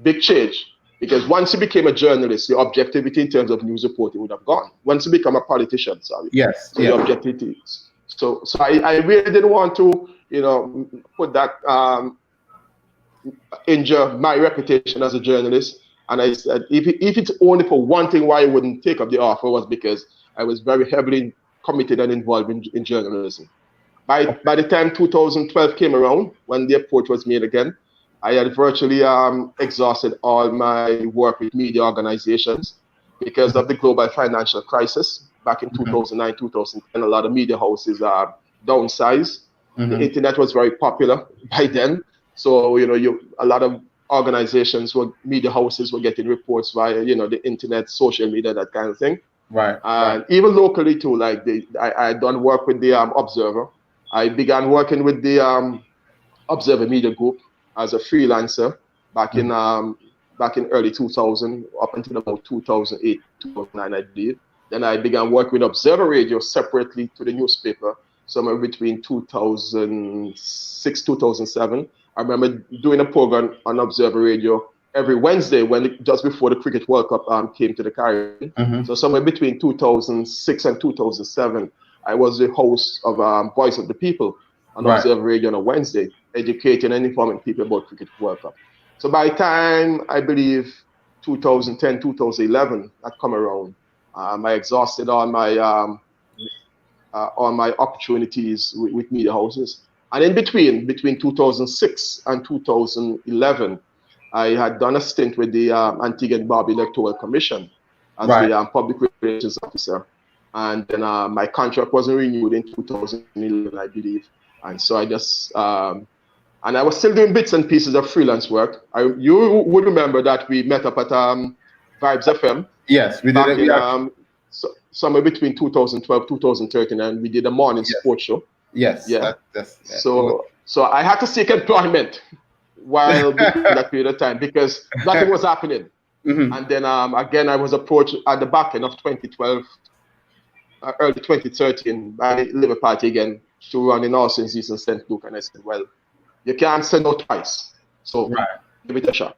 big change, Because once you became a journalist, your objectivity in terms of news reporting would have gone. Once you become a politician, sorry. Yes. So your objectivity. So I really didn't want to, put that injure my reputation as a journalist. And I said, if it's only for one thing why I wouldn't take up the offer was because I was very heavily committed and involved in journalism. By the time 2012 came around, when the approach was made again, I had virtually exhausted all my work with media organizations because of the global financial crisis back in 2009, 2010. A lot of media houses downsized. The internet was very popular by then. So, a lot of organizations, media houses were getting reports via, the internet, social media, that kind of thing. Right. And even locally too, like I had done work with the Observer. I began working with the Observer Media Group as a freelancer back in early 2000 up until about 2008, 2009, I believe. Then I began working with Observer Radio separately to the newspaper, somewhere between 2006, 2007. I remember doing a program on Observer Radio every Wednesday just before the Cricket World Cup came to the Caribbean. So somewhere between 2006 and 2007, I was the host of Voice of the People on Observer Radio on a Wednesday, educating and informing people about Cricket World Cup. So by the time, I believe, 2010, 2011, that come around, I exhausted all my opportunities with media houses. And in between 2006 and 2011, I had done a stint with the Antigua and Barbuda Electoral Commission as the public relations officer. And then my contract wasn't renewed in 2011, I believe. And so I just, and I was still doing bits and pieces of freelance work. You would remember that we met up at Vibes FM. Yes, we did. Somewhere between 2012, 2013, and we did a morning sports show. Yes. Yeah. So I had to seek employment while that period of time because nothing was happening. And then again, I was approached at the back end of 2012, early 2013 by Labour Party again to run in Austin, East and St. Luke, and I said, well, you can't say no twice, so give it a shot.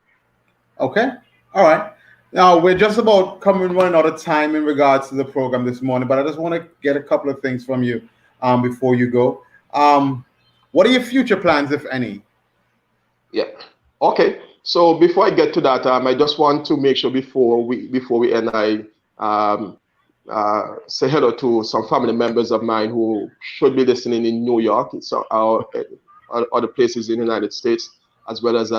Okay, all right. Now we're just about running out of time in regards to the program this morning, but I just want to get a couple of things from you before you go. What are your future plans, if any? Yeah. Okay. So before I get to that, I just want to make sure before we end, I say hello to some family members of mine who should be listening in New York, or other places in the United States, as well as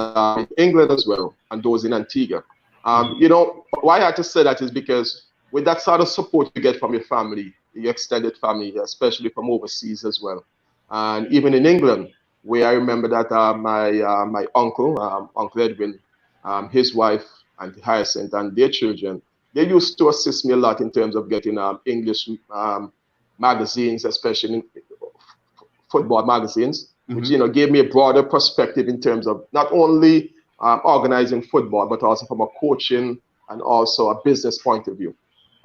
England as well, and those in Antigua. Why I had to say that is because with that sort of support you get from your family, your extended family, especially from overseas as well, and even in England, where I remember that my uncle, Uncle Edwin, his wife, and Hyacinth, and their children, they used to assist me a lot in terms of getting English magazines, especially football magazines, which gave me a broader perspective in terms of not only organizing football, but also from a coaching and also a business point of view.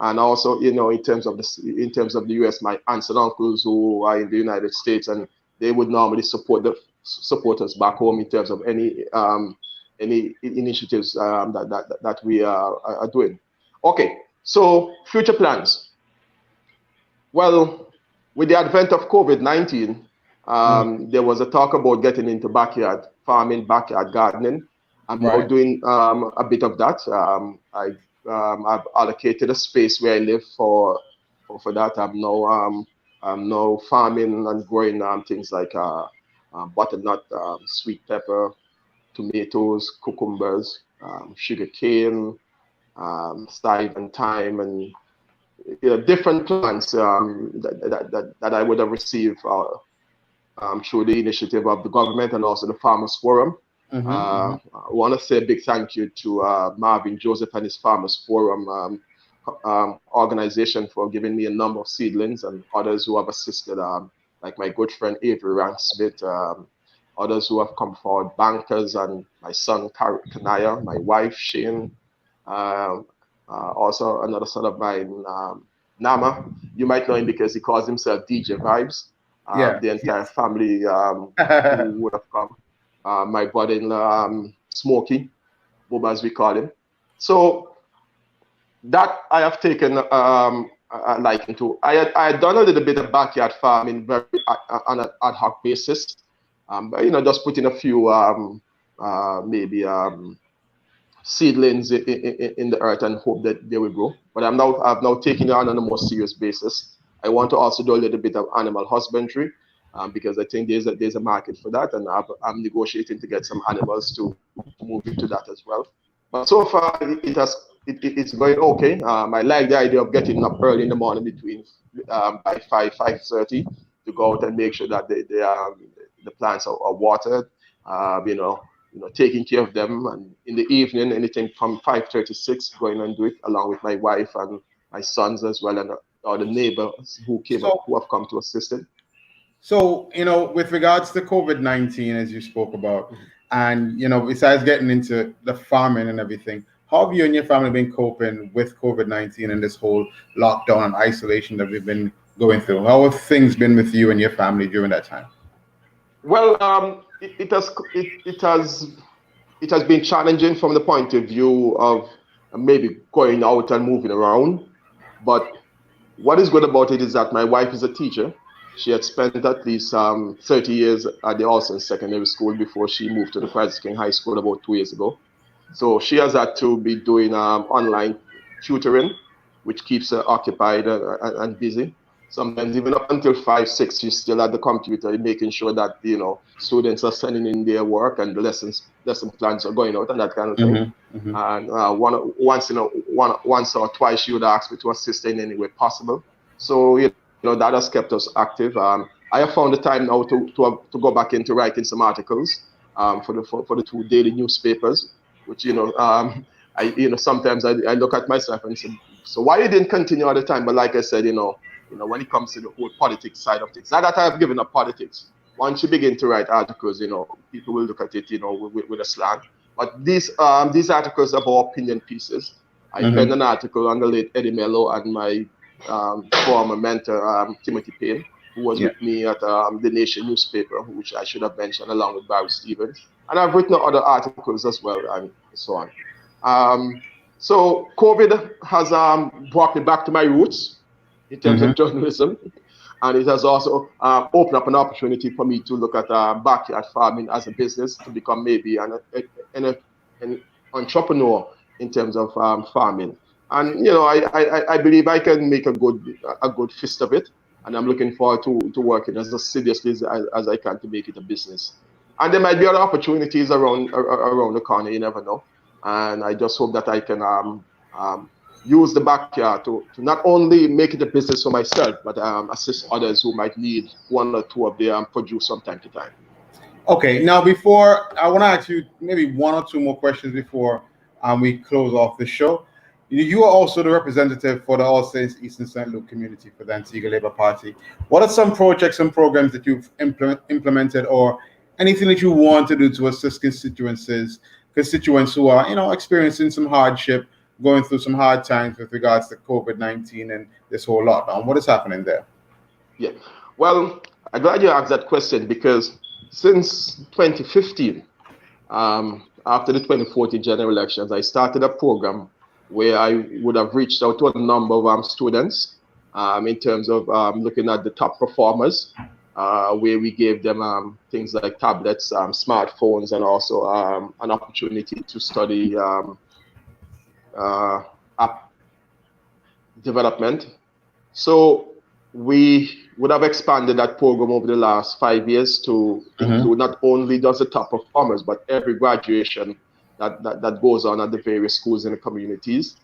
And also, in terms of the US, my aunts and uncles who are in the United States, and they would normally support us back home in terms of any initiatives that we are doing. Okay, so future plans. Well, with the advent of COVID-19, there was a talk about getting into backyard farming, backyard gardening. I'm now doing a bit of that. I've allocated a space where I live for that. I'm now farming and growing things like butternut, sweet pepper, tomatoes, cucumbers, sugar cane, side and thyme, and different plants that I would have received through the initiative of the government and also the Farmers Forum. I want to say a big thank you to Marvin Joseph and his Farmers Forum organization for giving me a number of seedlings, and others who have assisted, like my good friend Avery Ransmith, others who have come forward, bankers, and my son Kanaya, my wife Shane, also another son of mine, Nama. You might know him because he calls himself DJ Vibes. The entire family who would have come. My brother-in-law, Smokey, Bob as we call him. So that I have taken a liking to. I had done a little bit of backyard farming very on an ad hoc basis, but, just putting a few maybe seedlings in the earth and hope that they will grow. But I've now taken it on a more serious basis. I want to also do a little bit of animal husbandry because I think there's a market for that, and I'm negotiating to get some animals to move into that as well. But so far, it's going okay. I like the idea of getting up early in the morning between by 5:30 to go out and make sure that the plants are watered. Taking care of them, and in the evening, anything from 5:36, going and do it along with my wife and my sons as well, and the neighbors who have come to assist it. So, with regards to COVID-19, as you spoke about, and, besides getting into the farming and everything, how have you and your family been coping with COVID-19 and this whole lockdown and isolation that we've been going through? How have things been with you and your family during that time? Well, it has been challenging from the point of view of maybe going out and moving around. But what is good about it is that my wife is a teacher. She had spent at least 30 years at the Alston Secondary School before she moved to the Francis King High School about 2 years ago. So she has had to be doing online tutoring, which keeps her occupied and busy. Sometimes even up until 5, 6, she's still at the computer, making sure that students are sending in their work and the lesson plans are going out and that kind of thing. Mm-hmm. And once or twice she would ask me to assist in any way possible. So that has kept us active. I have found the time now to go back into writing some articles for the 2 daily newspapers, which sometimes I look at myself and say, so why you didn't continue all the time? But like I said, when it comes to the whole politics side of things, not that I've given up politics. Once you begin to write articles, people will look at it, with a slant. But these articles are about opinion pieces. I penned an article on the late Eddie Mello and my former mentor, Timothy Payne, who was with me at the Nation newspaper, which I should have mentioned, along with Barry Stevens. And I've written other articles as well, and so on. So COVID has brought me back to my roots in terms of journalism, and it has also opened up an opportunity for me to look at backyard farming as a business, to become maybe an entrepreneur in terms of farming. And I believe I can make a good fist of it, and I'm looking forward to working as seriously as I can to make it a business. And there might be other opportunities around the corner. You never know. And I just hope that I can use the backyard to not only make it a business for myself, but assist others who might need 1 or 2 of their produce from time to time. Okay, now before I want to ask you maybe 1 or 2 more questions before we close off the show. You are also the representative for the All Saints Eastern St. Luke community for the Antigua Labour Party. What are some projects and programs that you've implemented, or anything that you want to do to assist constituents who are, experiencing some hardship, going through some hard times with regards to COVID-19 and this whole lockdown? What is happening there? Yeah, well, I'm glad you asked that question, because since 2015, after the 2014 general elections, I started a program where I would have reached out to a number of students in terms of looking at the top performers, where we gave them things like tablets, smartphones, and also an opportunity to study app development. So we would have expanded that program over the last 5 years to include not only just the top performers, but every graduation that goes on at the various schools in the communities,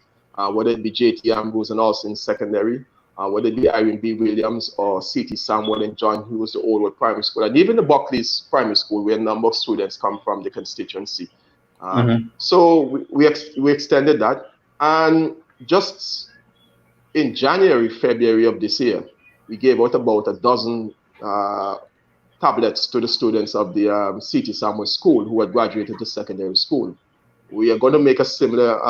whether it be J.T. Ambrose and Alston Secondary, whether it be Irene B. Williams or C.T. Samuel and John Hughes, the Oldwood Primary School, and even the Buckley's Primary School, where a number of students come from the constituency. So we extended that, and just in January, February of this year, we gave out about a dozen tablets to the students of the C.T. Samuel School who had graduated to secondary school. We are going to make a similar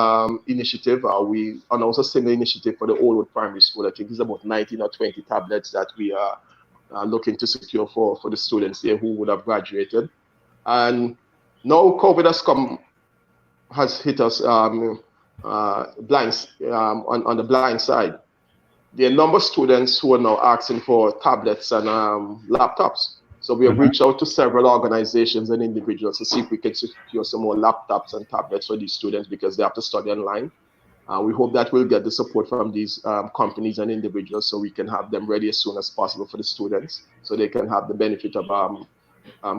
initiative. We announced a similar initiative for the Oldwood Primary School. I think it's about 19 or 20 tablets that we are looking to secure for the students there who would have graduated. And now COVID has hit us blinds on the blind side. There are a number of students who are now asking for tablets and laptops. So we have reached out to several organizations and individuals to see if we can secure some more laptops and tablets for these students because they have to study online. We hope that we'll get the support from these companies and individuals so we can have them ready as soon as possible for the students so they can have the benefit of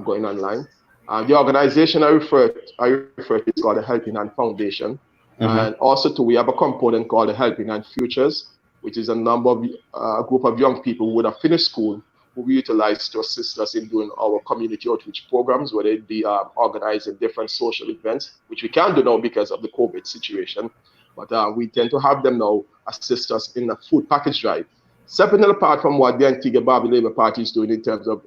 going online. The organization I refer to is called the Helping Hand Foundation. And also we have a component called the Helping Hand Futures, which is a group of young people who would have finished school who we utilize to assist us in doing our community outreach programs, where they'd be organizing different social events, which we can't do now because of the COVID situation. But we tend to have them now assist us in a food package drive. Separate and apart from what the Antigua Barbuda Labour Party is doing in terms of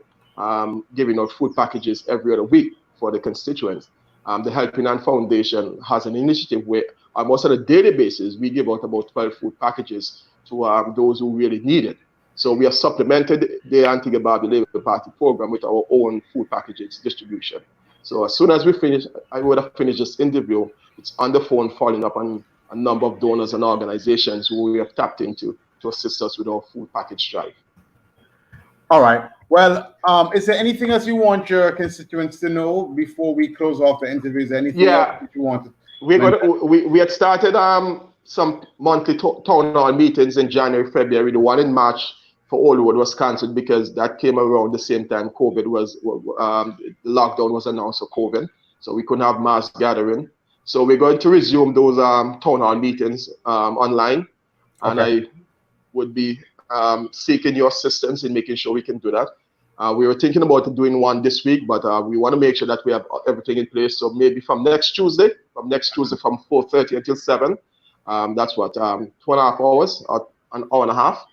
giving out food packages every other week for the constituents. The Helping Hand Foundation has an initiative where almost on a daily basis, we give out about 12 food packages to those who really need it. So we have supplemented the Antigua Barbuda Labour Party program with our own food packages distribution. So as soon as we finish, I would have finished this interview, it's on the phone following up on a number of donors and organizations who we have tapped into to assist us with our food package drive. All right. Well, is there anything else you want your constituents to know before we close off the interview? Is there anything else that you want to we had started some monthly town hall meetings in January, February. The one in March for Old was cancelled because that came around the same time COVID was, the lockdown was announced for COVID. So we couldn't have mass gathering. So we're going to resume those town hall meetings online. And I would be seeking your assistance in making sure we can do that. We were thinking about doing one this week, but we want to make sure that we have everything in place. So maybe from next Tuesday from 4:30 until 7. That's what 2.5 hours, an hour and a half.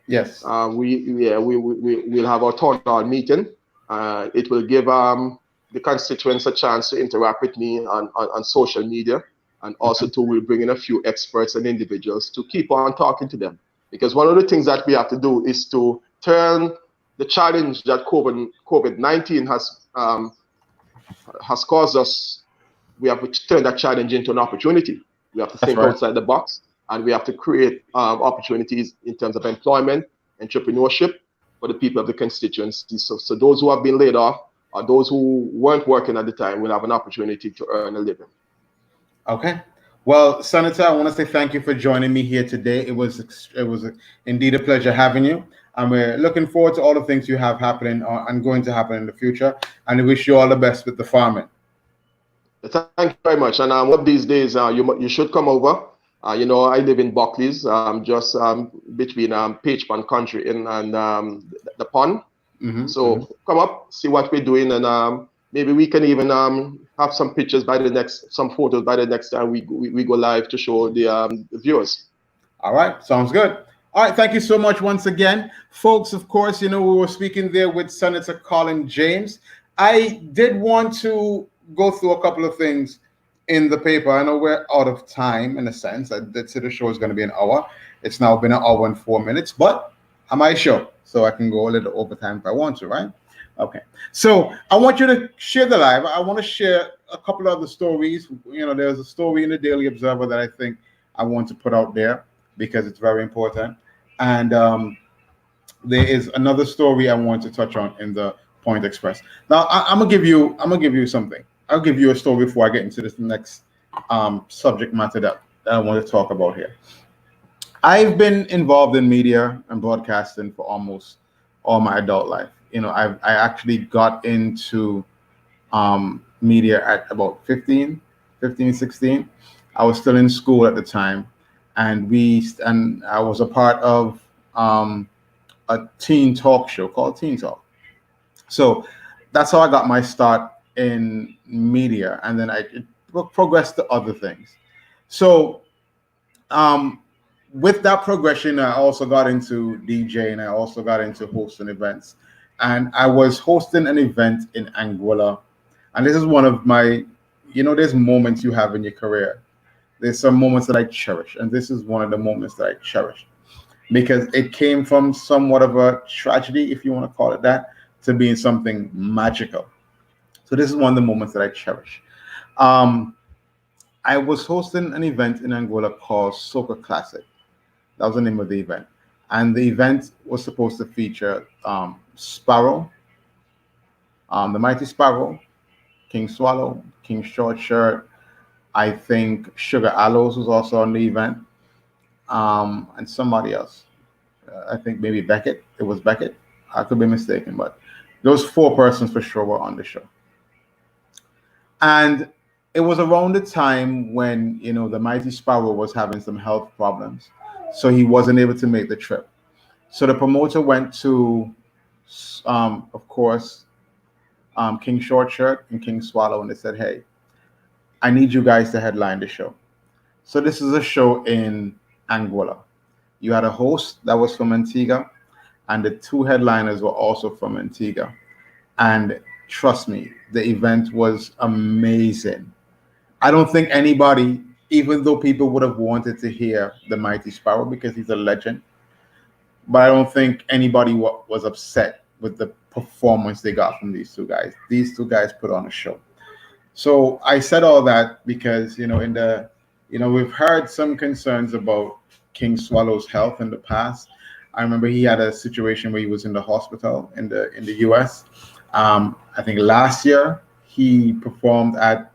Yes. We'll have our town hall meeting. It will give the constituents a chance to interact with me on social media, and also we'll bring in a few experts and individuals to keep on talking to them. Because one of the things that we have to do is to turn the challenge that COVID-19 has caused us. We have to turn that challenge into an opportunity. We have to think outside the box, and we have to create opportunities in terms of employment, entrepreneurship for the people of the constituency. So those who have been laid off or those who weren't working at the time will have an opportunity to earn a living. Okay. Well, Senator, I want to say thank you for joining me here today. It was indeed a pleasure having you. And we're looking forward to all the things you have happening and going to happen in the future. And we wish you all the best with the farming. Thank you very much. And one of these days, you should come over. I live in Buckley's, just between Page Pond Country and the pond. So come up, see what we're doing, and maybe we can even have some pictures some photos by the next time we go live to show the viewers. All right, sounds good. All right, thank you so much once again, folks. Of course, we were speaking there with Senator Colin James. I did want to go through a couple of things in the paper. I know we're out of time in a sense. I did say the show is going to be an hour. It's now been an hour and 4 minutes, but I'm my show, so I can go a little overtime if I want to, right? Okay. So I want you to share the live. I want to share a couple of other stories. There's a story in the Daily Observer that I think I want to put out there because it's very important. And there is another story I want to touch on in the Point Express. Now I'm gonna give you something. I'll give you a story before I get into this next subject matter that I want to talk about here. I've been involved in media and broadcasting for almost all my adult life. I actually got into media at about 15, 16. I was still in school at the time, and I was a part of a teen talk show called Teen Talk. So that's how I got my start in media, and then it progressed to other things. So with that progression, I also got into DJing. I also got into hosting events, and I was hosting an event in Anguilla. And this is one of my, there's moments you have in your career. There's some moments that I cherish, and this is one of the moments that I cherish because it came from somewhat of a tragedy, if you want to call it that, to being something magical. So this is one of the moments that I cherish. I was hosting an event in Angola called Soca Classic. That was the name of the event. And the event was supposed to feature Sparrow, the Mighty Sparrow, King Swallow, King Short Shirt. I think Sugar Aloes was also on the event, and somebody else. I think maybe Beckett. It was Beckett. I could be mistaken, but those 4 persons for sure were on the show. And it was around the time when, you know, the Mighty Sparrow was having some health problems, so he wasn't able to make the trip. So the promoter went to, of course, King Short Shirt and King Swallow, and they said, hey, I need you guys to headline the show. So this is a show in Angola. You had a host that was from Antigua, and the 2 headliners were also from Antigua. And trust me, the event was amazing. I don't think anybody, even though people would have wanted to hear the Mighty Sparrow because he's a legend, but I don't think anybody was upset with the performance they got from these 2 guys. These 2 guys put on a show. So I said all that because, you know, we've heard some concerns about King Swallow's health in the past. I remember he had a situation where he was in the hospital in the US. I think last year he performed at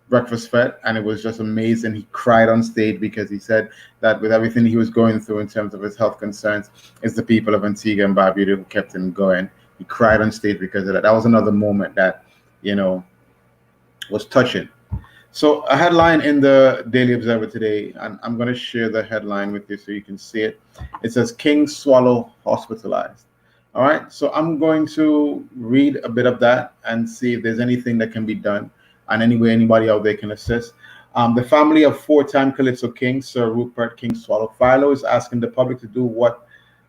Breakfast Fest, and it was just amazing. He cried on stage because he said that with everything he was going through in terms of his health concerns, it's the people of Antigua and Barbuda who kept him going. He cried on stage because of that. That was another moment that, you know, was touching. So a headline in the Daily Observer today, and I'm going to share the headline with you so you can see it. It says, King Swallow hospitalized. All right, so I'm going to read a bit of that and see if there's anything that can be done and any way anybody out there can assist. The family of 4-time Calypso King, Sir Rupert King Swallow Philo, is asking the public to do what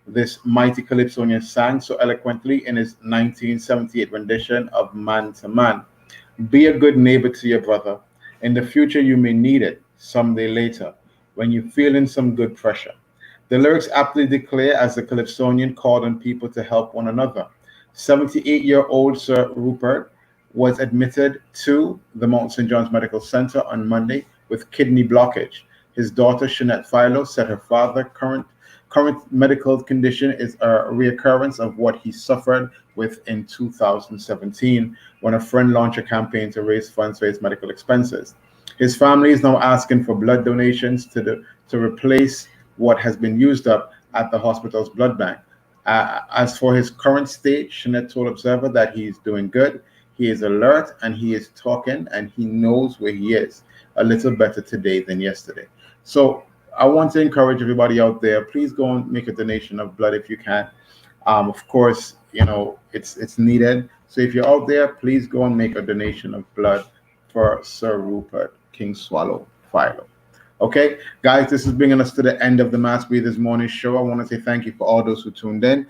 this mighty Calypsonian sang so eloquently in his 1978 rendition of Man to Man. Be a good neighbor to your brother. In the future, you may need it someday later when you're feeling some good pressure. The lyrics aptly declare as the Calypsonian called on people to help one another. 78-year-old Sir Rupert was admitted to the Mount St. John's Medical Center on Monday with kidney blockage. His daughter, Shanette Philo, said her father's current medical condition is a reoccurrence of what he suffered with in 2017 when a friend launched a campaign to raise funds for his medical expenses. His family is now asking for blood donations to replace what has been used up at the hospital's blood bank. As for his current state, Shanette told Observer that he's doing good, he is alert, and he is talking, and he knows where he is. A little better today than yesterday. So I want to encourage everybody out there, please go and make a donation of blood if you can. Of course, you know, it's needed. So if you're out there, please go and make a donation of blood for Sir Rupert King Swallow Philo. Okay, guys, this is bringing us to the end of the Mass Breathers Morning Show. I want to say thank you for all those who tuned in.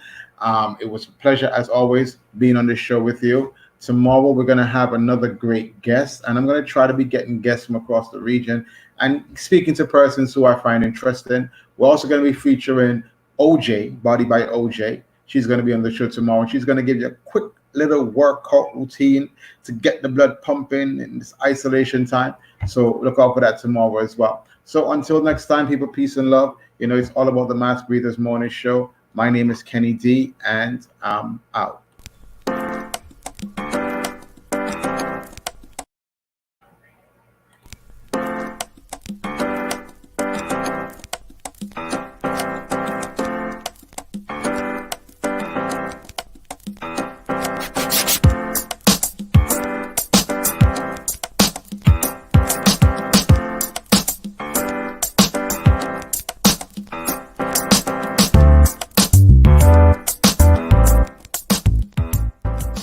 It was a pleasure, as always, being on this show with you. Tomorrow, we're going to have another great guest, and I'm going to try to be getting guests from across the region and speaking to persons who I find interesting. We're also going to be featuring OJ, Body by OJ. She's going to be on the show tomorrow, and she's going to give you a quick little workout routine to get the blood pumping in this isolation time. So look out for that tomorrow as well. So until next time, people, peace and love. You know, it's all about the Mass Breathers Morning Show. My name is Kenny D, and I'm out.